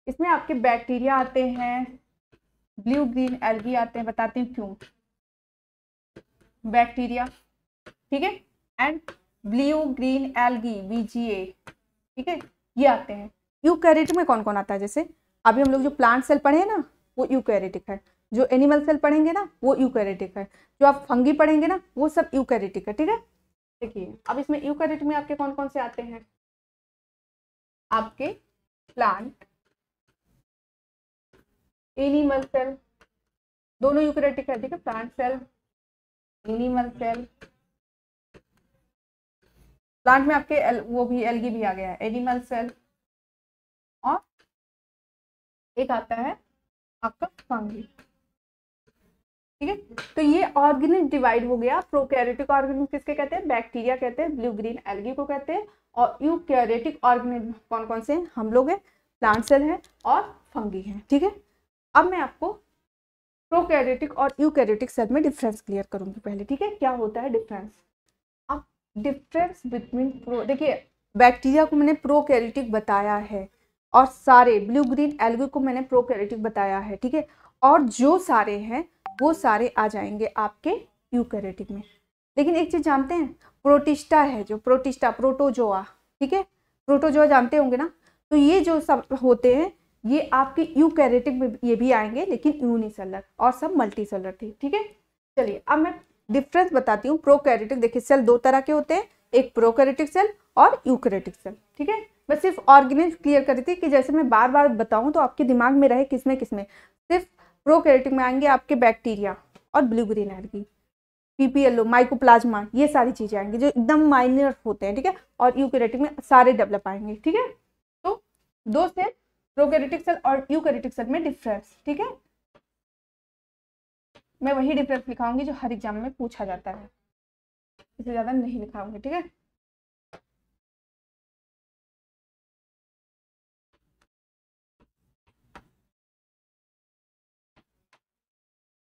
इसमें आपके बैक्टीरिया आते हैं, ब्लू ग्रीन एल्गी आते हैं, बताती हूँ क्यों। बैक्टीरिया, ठीक है, and blue green algae BGA। ठीक है, ये आते हैं। यूकैरियोटिक में कौन कौन आता है, जैसे अभी हम लोग जो प्लांट सेल पढ़े हैं ना वो यूकैरियोटिक है, जो एनिमल सेल पढ़ेंगे ना वो यूकैरियोटिक है, जो आप फंगी पढ़ेंगे ना वो सब यूकैरियोटिक है। ठीक है, देखिए अब इसमें यूकैरियोटिक में आपके कौन कौन से आते हैं, आपके प्लांट, एनिमल सेल, दोनों यूकैरियोटिक है। ठीक है, plant cell, animal cell, plant में आपके वो भी एल्गी भी आ गया है, एनिमल सेल, और एक आता है आपका फंगी। ठीक है, तो ये ऑर्गेनिज डिवाइड हो गया। प्रोकैरियोटिक ऑर्गेनिज किसके कहते हैं? बैक्टीरिया कहते हैं, ब्लू ग्रीन एल्गी को कहते हैं। और यूकैरियोटिक ऑर्गेनिज कौन कौन से हैं? हम लोग हैं, प्लांट सेल है और फंगी है। ठीक है, अब मैं आपको प्रोकैरियोटिक और यूकैरियोटिक सेल में डिफरेंस क्लियर करूंगी पहले। ठीक है, क्या होता है डिफरेंस? अब डिफरेंस बिटवीन देखिए, बैक्टीरिया को मैंने प्रोकैरियोटिक बताया है और सारे ब्लू ग्रीन एल्गी को मैंने प्रोकैरियोटिक बताया है। ठीक है, और जो सारे हैं वो सारे आ जाएंगे आपके यूकैरियोटिक में। लेकिन एक चीज जानते हैं, प्रोटिस्टा है जो, प्रोटिस्टा, प्रोटोजोआ, ठीक है, प्रोटोजोआ जानते होंगे ना। तो ये जो सब होते हैं ये आपके यूकैरियोटिक में ये भी आएंगे, लेकिन यूनिसेलर, और सब मल्टीसेलर थे। ठीक है, चलिए अब मैं डिफरेंस बताती हूँ। प्रोकैरियोटिक, देखिए सेल दो तरह के होते हैं, एक प्रोकैरियोटिक सेल और यूकैरियोटिक सेल। ठीक है, मैं सिर्फ ऑर्गेनेज क्लियर कर रही थी कि जैसे मैं बार बार बताऊं तो आपके दिमाग में रहे किसमें किसमें। सिर्फ प्रोकैरियोटिक में आएंगे आपके बैक्टीरिया और blue green algae, PPLO, mycoplasma, ये सारी चीजें आएंगी जो एकदम माइनर होते हैं। ठीक है, और यूकैरियोटिक में सारे डेवलप आएंगे। ठीक है, तो दो सेल, प्रोकैरियोटिक सेल और यूकैरियोटिक सेल में डिफरेंस। ठीक है, मैं वही डिफरेंस लिखाऊंगी जो हर एग्जाम में पूछा जाता है, इससे ज्यादा नहीं लिखाऊंगी। ठीक है,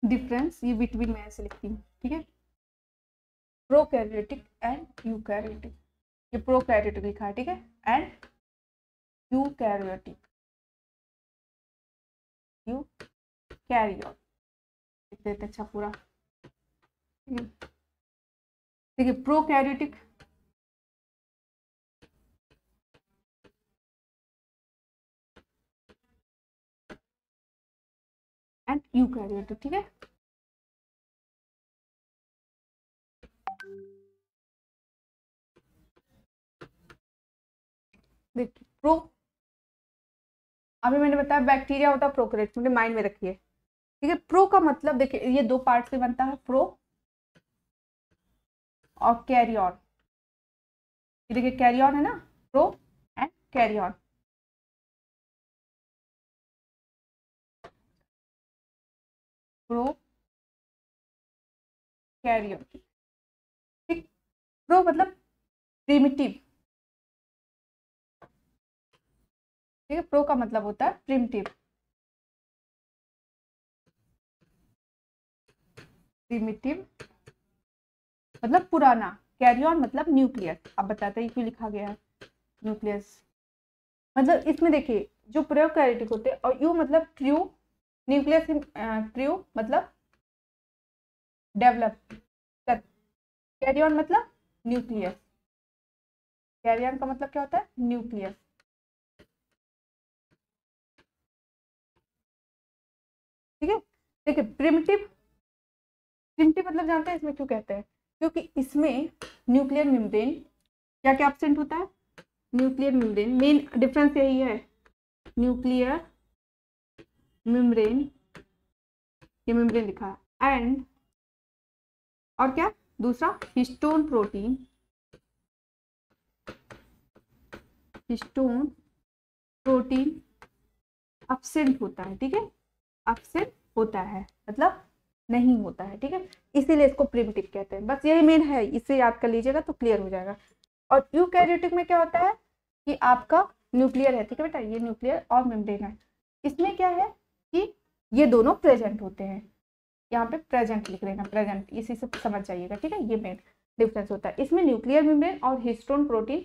डिफरेंस ये बिटवीन मैं ऐसे लिखती हूँ। ठीक है, प्रोकैरियोटिक एंड यूकैरियोटिक, ये प्रोकैरियोटिक लिखा है। ठीक है, एंड यूकैरियोटिक, यूकैरियोट लिख देते अच्छा पूरा। देखिए प्रोकैरियोटिक एंड यूकैरियोटिक। ठीक है, देखिए प्रो, अभी मैंने बताया बैक्टीरिया होता है प्रोकैरियोटिक, मुझे माइंड में रखिए। ठीक है, प्रो का मतलब देखिए ये दो पार्ट से बनता है, प्रो और कैरियन। ये देखिए कैरियन है ना, pro and karyon. Pro karyon, ठीक, प्रो मतलब प्रिमिटिव। ठीक है, प्रो का मतलब होता है प्रिमिटिव, प्रिमिटिव मतलब पुराना, कैरियन मतलब न्यूक्लियस। अब बताते हैं क्यों लिखा गया है न्यूक्लियस। मतलब इसमें देखिए जो प्रोकैरियोटिक होते हैं, और यू मतलब ट्रू, न्यूक्लियस ट्रू मतलब डेवलप, कैरियन मतलब न्यूक्लियस। कैरियन का मतलब क्या होता है? न्यूक्लियस। ठीक है, देखिए प्रिमिटिव, प्रिमिटिव मतलब जानते हैं इसमें क्यों कहते हैं? क्योंकि इसमें न्यूक्लियर मेम्ब्रेन क्या क्या एब्सेंट होता है? न्यूक्लियर मेम्ब्रेन, मेन डिफरेंस यही है, न्यूक्लियर मेम्ब्रेन, ये मेम्ब्रेन लिखा है, एंड और क्या दूसरा, histone protein, histone protein absent होता है। ठीक है, एब्सेंट होता है मतलब नहीं होता है। ठीक है, इसीलिए इसको प्रिमिटिव कहते हैं। बस यही मेन है, इसे याद कर लीजिएगा तो क्लियर हो जाएगा। और यूकैरियोटिक में क्या होता है कि आपका न्यूक्लियर है। ठीक है बेटा, ये न्यूक्लियर और मेम्ब्रेन है। इसमें क्या है कि ये दोनों प्रेजेंट होते हैं, यहाँ पे प्रेजेंट लिख लेना, प्रेजेंट, इसी से समझ जाइएगा। ठीक है, ये मेन डिफरेंस होता है। इसमें न्यूक्लियर मेम्ब्रेन और हिस्टोन प्रोटीन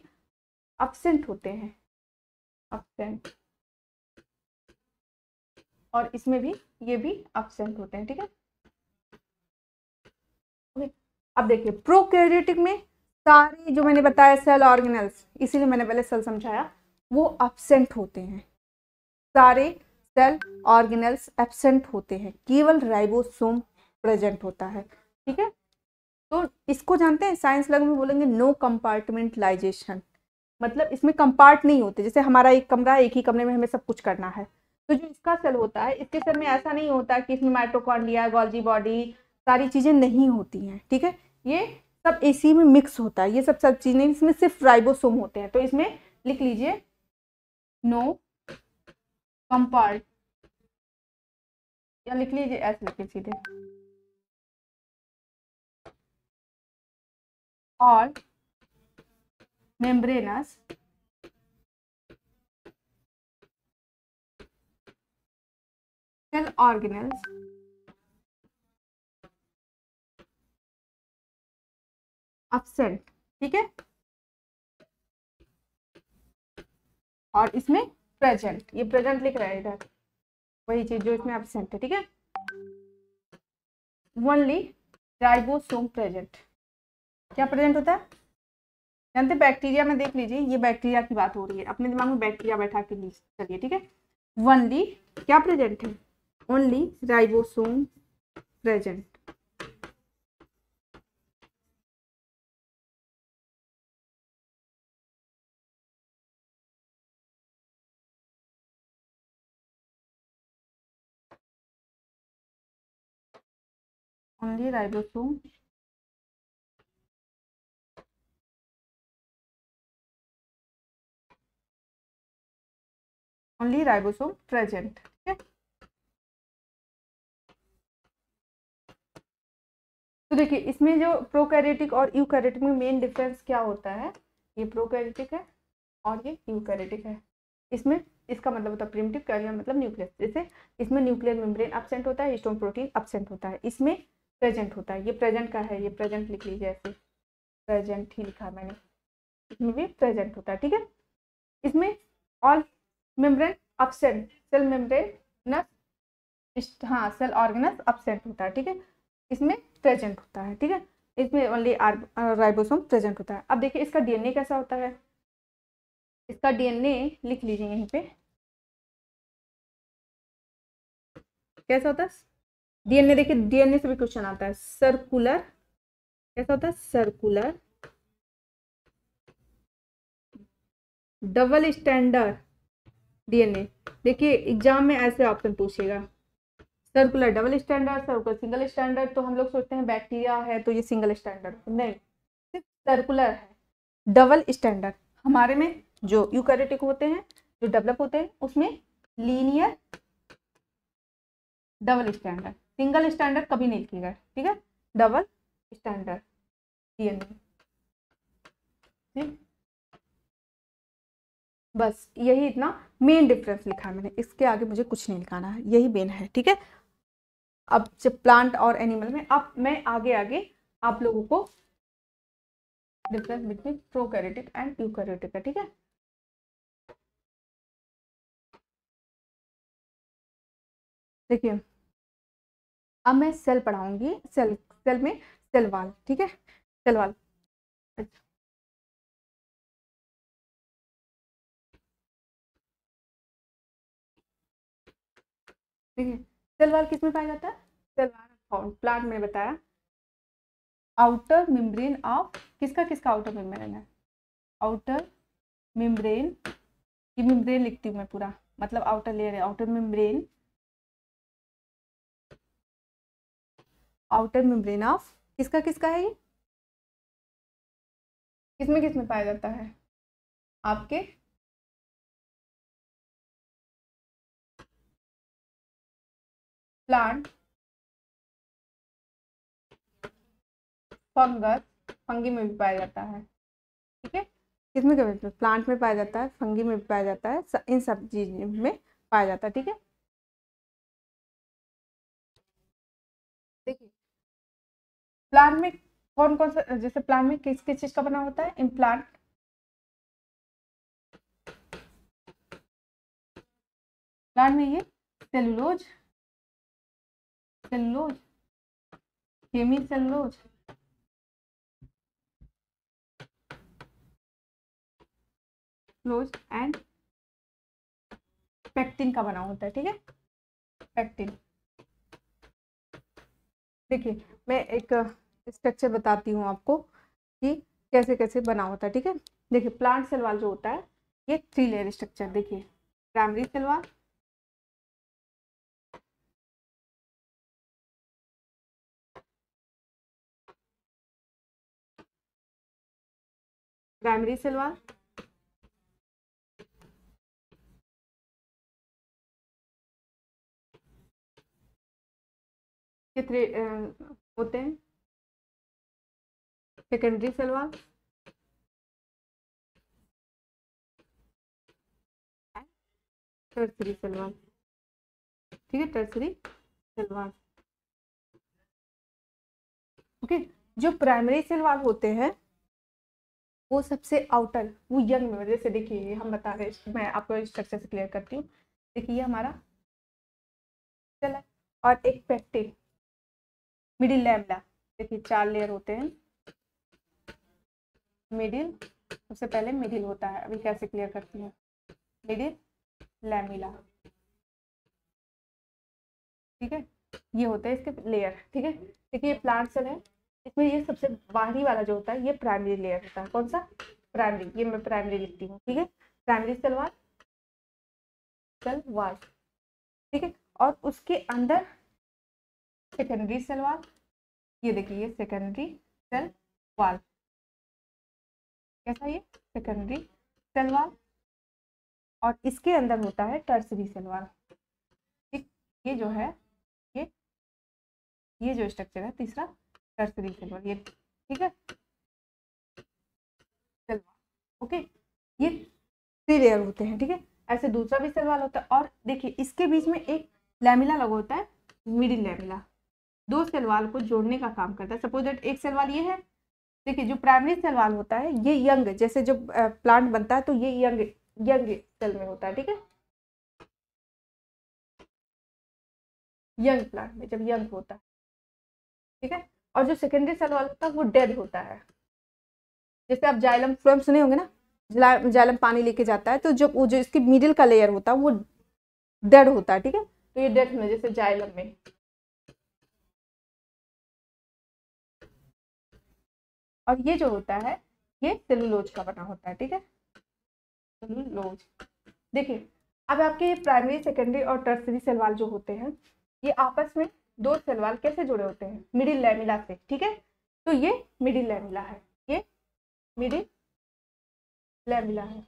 एब्सेंट होते हैं, एब्सेंट, और इसमें भी ये भी एब्सेंट होते हैं। ठीक है, अब देखिए प्रोकैरियोटिक में सारे जो मैंने बताया सेल ऑर्गेनेल्स, इसीलिए मैंने पहले सेल समझाया, वो एब्सेंट होते हैं। सारे सेल ऑर्गेनेल्स एब्सेंट होते हैं, केवल राइबोसोम प्रेजेंट होता है। ठीक है, तो इसको जानते हैं, साइंस लैब में बोलेंगे नो कंपार्टमेंटलाइजेशन, मतलब इसमें कंपार्ट नहीं होते। जैसे हमारा एक कमरा है, एक ही कमरे में हमें सब कुछ करना है। तो जो इसका सेल होता है, इसके सेल में ऐसा नहीं होता कि इसमें माइटोकॉन्ड्रिया, गोल्जी बॉडी, सारी चीजें नहीं होती हैं। ठीक है, ये सब इसी में मिक्स होता है, ये सब चीजें, इसमें सिर्फ राइबोसोम होते हैं। तो इसमें लिख लीजिए नो कंपार्ट या लिख लीजिए, ऐसे लिखिए सीधे, all membranous cell organelles absent, ठीक है, और इसमें प्रेजेंट, ये प्रेजेंट लिख रहा है इधर, वही चीज जो इसमें absent है, ठीक है। ओनली राइबोसोम प्रेजेंट, क्या प्रेजेंट होता है जानते, बैक्टीरिया में देख लीजिए, ये बैक्टीरिया की बात हो रही है, अपने दिमाग में बैक्टीरिया बैठा के लीजिए, चलिए ठीक है। ओनली क्या प्रेजेंट है, only ribosome present, only ribosome only ribosome present, ठीक है। तो देखिए इसमें जो प्रोकैरियोटिक और यूकैरियोटिक में मेन डिफरेंस क्या होता है, ये प्रोकैरियोटिक है और ये यूकैरियोटिक है। इसमें इसका मतलब होता है प्रिमिटिव, कैरियर मतलब न्यूक्लियस, जैसे इसमें न्यूक्लियर मेम्ब्रेन एब्सेंट होता है, हिस्टोन प्रोटीन एब्सेंट होता है, इसमें प्रेजेंट होता है, ये प्रेजेंट का है, ये प्रेजेंट लिख लीजिए, ऐसे प्रेजेंट ही लिखा मैंने, इसमें भी प्रेजेंट होता है, ठीक है। इसमें all membrane absent, cell membrane, हाँ सेल ऑर्गेनस एब्सेंट होता है, ठीक है, इसमें प्रेजेंट होता है, ठीक है। इसमें ओनली राइबोसोम प्रेजेंट होता है। अब देखिए इसका डीएनए कैसा होता है, इसका डीएनए लिख लीजिए यहीं पे, कैसा होता है डीएनए, देखिए डीएनए से भी क्वेश्चन आता है, सर्कुलर, कैसा होता है सर्कुलर डबल स्टैंडर्ड डीएनए। देखिए एग्जाम में ऐसे ऑप्शन पूछेगा, circular double standard, circular single standard, तो हम लोग सोचते हैं बैक्टीरिया है तो ये सिंगल स्टैंडर्ड, नहीं, सिर्फ सर्कुलर है, डबल स्टैंडर्ड। हमारे में जो यूकैरियोटिक होते हैं, जो डेवलप होते हैं, उसमें linear double standard, single standard कभी नहीं लिखेगा, ठीक है, डबल स्टैंडर्ड डीएनए, बस यही इतना मेन डिफरेंस लिखा है मैंने, इसके आगे मुझे कुछ नहीं लिखाना है, यही मेन है, ठीक है। अब जब प्लांट और एनिमल में, अब मैं आगे आगे आप लोगों को difference between prokaryotic and eukaryotic का, ठीक है। देखिए अब मैं सेल पढ़ाऊंगी, सेल सेल में सेल वाल, ठीक है, सेल वाल। अच्छा, देखिए सेल वाल किस में पाया जाता है, सेल वाल प्लांट में बताया, आउटर मेम्ब्रेन ऑफ, किसका किसका आउटर मेम्ब्रेन है, आउटर मेम्ब्रेन, ये मेम्ब्रेन लिखती हूँ मैं पूरा, मतलब आउटर लेयर है, outer membrane, outer membrane of किसका किसका है ये, किस में पाया जाता है, आपके प्लांट, फंगस, फंगी में भी पाया जाता है, ठीक है, किसमें में प्लांट में पाया जाता है, फंगी में भी पाया जाता है, इन सब चीज में पाया जाता है, ठीक है। देखिए प्लांट में कौन कौन सा, जैसे प्लांट में किस किस चीज का बना होता है, इम्प्लांट, प्लांट में ये सेलुलोज, सेलुलोज, हेमी सेलुलोज, लोज एंड पेक्टिन का बना होता है, ठीक है, पेक्टिन। देखिए मैं एक स्ट्रक्चर बताती हूँ आपको कि कैसे कैसे बना होता है, ठीक है। देखिए प्लांट सेल वाल जो होता है, ये 3 लेयर स्ट्रक्चर, देखिए primary cell wall, primary cell wall, कितने होते हैं? Secondary cell wall, tertiary cell wall, ठीक है, टर्सरी सेल वॉल। ओके, जो प्राइमरी सेल वॉल होते हैं वो सबसे आउटर, वो यंग में, जैसे देखिए हम बता रहे हैं, मैं आपको स्ट्रक्चर से क्लियर करती हूँ। देखिए ये हमारा सेल है और एक पेक्टिन, मिडिल लैमेला। देखिए 4 लेयर होते हैं। मिडिल, सबसे पहले मिडिल होता है, अभी कैसे क्लियर करती हूँ। मिडिल लैमेला, ठीक है, ये होते हैं इसके लेयर, ठीक है। देखिए ये प्लांट सेल है, इसमें ये सबसे बाहरी वाला जो होता है ये प्राइमरी लेयर होता है। कौन सा? प्राइमरी, ये मैं प्राइमरी लिखती हूँ, ठीक है। Primary cell wall, cell wall, ठीक है। और उसके अंदर सेकेंडरी सेल वॉल, ये देखिए ये सेकेंडरी सेल वॉल, कैसा ये सेकेंडरी सेल वॉल। और इसके अंदर होता है टर्सरी सेल वॉल, ठीक। ये जो है ये जो स्ट्रक्चर है तीसरा, टर्सरी सेल वॉल, ये, ठीक है, सेल वॉल। ओके, ये 3 लेयर होते हैं, ठीक है। ऐसे दूसरा भी सेल वॉल होता है। और देखिए इसके बीच में एक लैमिला लगा होता है, मिडिल लैमिला, 2 सेल वॉल को जोड़ने का काम करता है। सपोज दैट एक सेल वॉल ये है। देखिए जो प्राइमरी सेल वॉल होता है ये यंग, जैसे जब प्लांट बनता है तो ये यंग यंग सेल में होता है, ठीक है, यंग प्लांट में जब यंग होता है, ठीक है। और जो सेकेंडरी सेल वॉल होता है वो डेड होता है। जैसे आप जाइलम फ्लोएम सुने होंगे ना, जाइलम पानी लेके जाता है, तो जो वो जो इसकी मिडिल का लेयर होता है वो डेड होता है, ठीक है। तो ये डेड में, जैसे जाइलम में। और ये जो होता है ये सेलुलोज का बना होता है, ठीक है, सेलुलोज। देखिए अब आपके प्राइमरी सेकेंडरी और टर्सरी सेल वॉल जो होते हैं ये आपस में 2 सेल वॉल कैसे जुड़े होते हैं? मिडिल लैमिला से, ठीक है। तो ये मिडिल लैमिला है, ये मिडिल लैमिला है,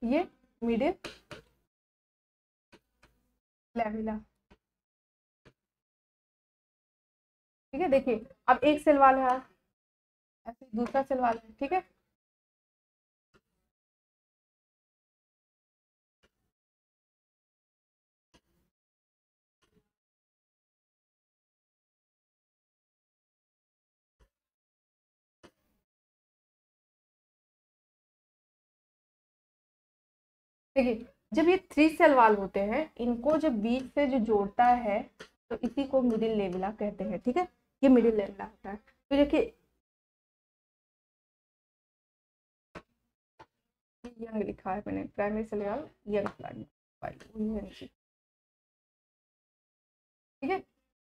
ये मिडिल लैमिला, ठीक है। देखिए अब एक सेल वॉल है, ऐसे दूसरा सेल वॉल है, ठीक है। देखिए जब ये 3 सेल वॉल होते हैं, इनको जब बीच से जो जोड़ता है तो इसी को मिडिल लेविला कहते हैं, ठीक है। ये मिडिल लेविला होता है। तो देखिए यंग लिखा है मैंने, primary cell wall young plant, ठीक है।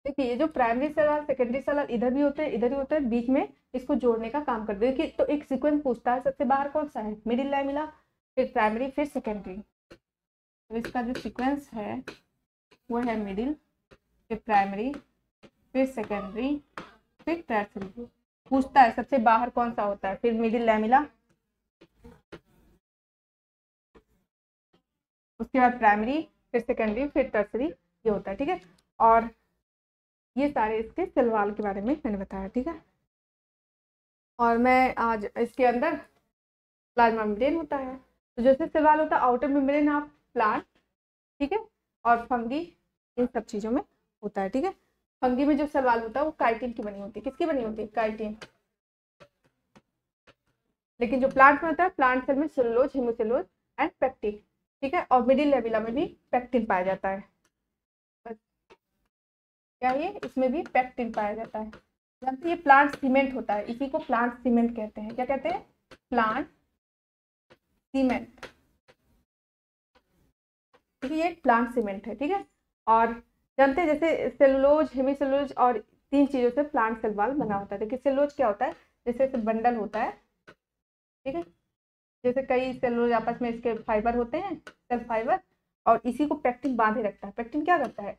देखिए ये जो primary cell wall secondary cell wall इधर भी होते हैं, इधर भी होते हैं, बीच में इसको जोड़ने का काम करते हैं। देखिए तो एक सीक्वेंस पूछता है, सबसे बाहर कौन सा है? मिडिल लैमिला, फिर प्राइमरी, फिर सेकेंडरी। तो इसका जो सीक्वेंस है वो है मिडिल, फिर प्राइमरी, फिर सेकेंडरी, फिर टर्सरी। पूछता है सबसे बाहर कौन सा होता है, फिर मिडिल लैमिला, उसके बाद प्राइमरी, फिर सेकेंडरी, फिर टर्सरी, ये होता है, ठीक है। और ये सारे इसके सेल वॉल के बारे में मैंने बताया, ठीक है। और मैं आज इसके अंदर प्लाज्मा मेम्ब्रेन होता है। तो जैसे सेल वॉल होता है आउटर मेम्ब्रेन ऑफ प्लांट, ठीक है, और फंगी इन सब चीज़ों में होता है, ठीक है। फंगी में जो सेल वॉल होता है वो काइटिन की बनी होती है। किसकी बनी होती है? काइटिन। लेकिन जो प्लांट में होता है, प्लांट सेल में सेलुलोज, हेमोसेलुलोज एंड पेक्टिन, ठीक है। और मिडिल लेविला में भी पेक्टिन पाया जाता है। बस क्या ये इसमें भी पेक्टिन पाया जाता है। जानते ये प्लांट सीमेंट होता है, इसी को प्लांट सीमेंट कहते हैं। क्या कहते हैं? प्लांट सीमेंट, ठीक है, ये प्लांट सीमेंट है, ठीक है। और जानते हैं जैसे सेलुलोज, हेमीसेलुलोज और 3 चीजों से प्लांट सेल वॉल बना होता है। देखिए सेलुलोज क्या होता है? जैसे बंडल होता है, ठीक है, जैसे कई सेलुलोज आपस में इसके फाइबर होते हैं, सेल फाइबर, और इसी को पेक्टिन बांधे रखता है। पेक्टिन क्या करता है?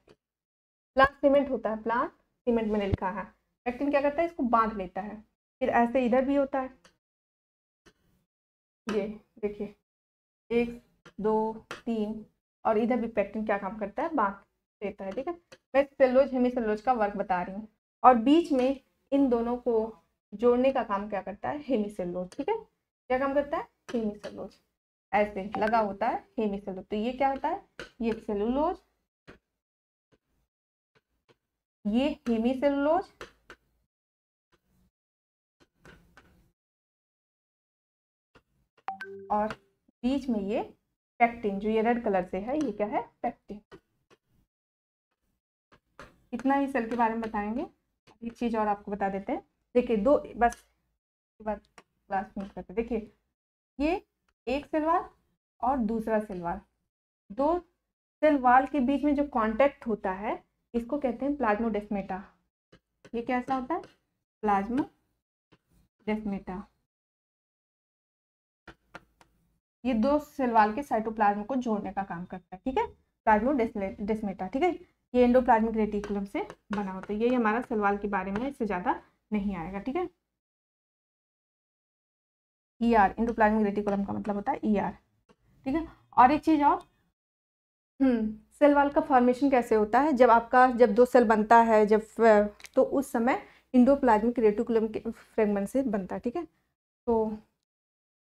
प्लांट सीमेंट होता है, प्लांट सीमेंट मैंने लिखा है। पेक्टिन क्या करता है? इसको बांध लेता है। फिर ऐसे इधर भी होता है, ये देखिए एक 2 3, और इधर भी पेक्टिन क्या काम करता है, बांध देता है। ठीक है, मैं सेलुलोज हेमीसेलुलोज का वर्क बता रही हूँ। और बीच में इन दोनों को जोड़ने का काम क्या करता है, हेमीसेलुलोज। ठीक है, क्या काम करता है, हेमीसेलुलोज। ऐसे लगा होता है हेमीसेलुलोज। तो ये क्या होता है, ये सेलुलोज, ये हेमीसेलुलोज, और बीच में ये पेक्टिन, जो ये रेड कलर से है, ये क्या है, पेक्टिन। इतना ही सेल के बारे में बताएंगे। एक चीज और आपको बता देते हैं। देखिए दो, बस क्लास में करते, देखिए ये एक सेल वाल और दूसरा सेल वाल, दो सेल वाल के बीच में जो कांटेक्ट होता है इसको कहते हैं प्लाज्मोडेस्मेटा। ये कैसा होता है, प्लाज्मोडेस्मेटा। ये दो सेल वाल के साइटोप्लाज्म को जोड़ने का काम करता है। ठीक है, प्लाज्मोडेस्मेटा। ठीक है, ये एंडोप्लाज्मिक रेटिकुलम से बना होता है। ये हमारा सेल वाल के बारे में, इससे ज्यादा नहीं आएगा। ठीक है, ईआर, एंडोप्लाज्मिक रेटिकुलम का मतलब होता है ईआर। ठीक है, और एक चीज और, सेल वाल का फॉर्मेशन कैसे होता है, जब दो सेल बनता है, तो उस समय एंडोप्लाज्मिक रेटिकुलम के फ्रेगमेंट से बनता है। ठीक है, तो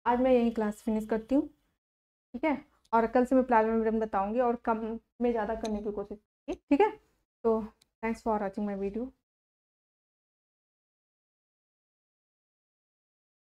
आज मैं यही क्लास फिनिश करती हूँ। ठीक है, और कल से मैं प्लाज्मा मेम्ब्रेन बताऊंगी और कम में ज़्यादा करने की कोशिश करूँगी। ठीक है, तो thanks for watching my video.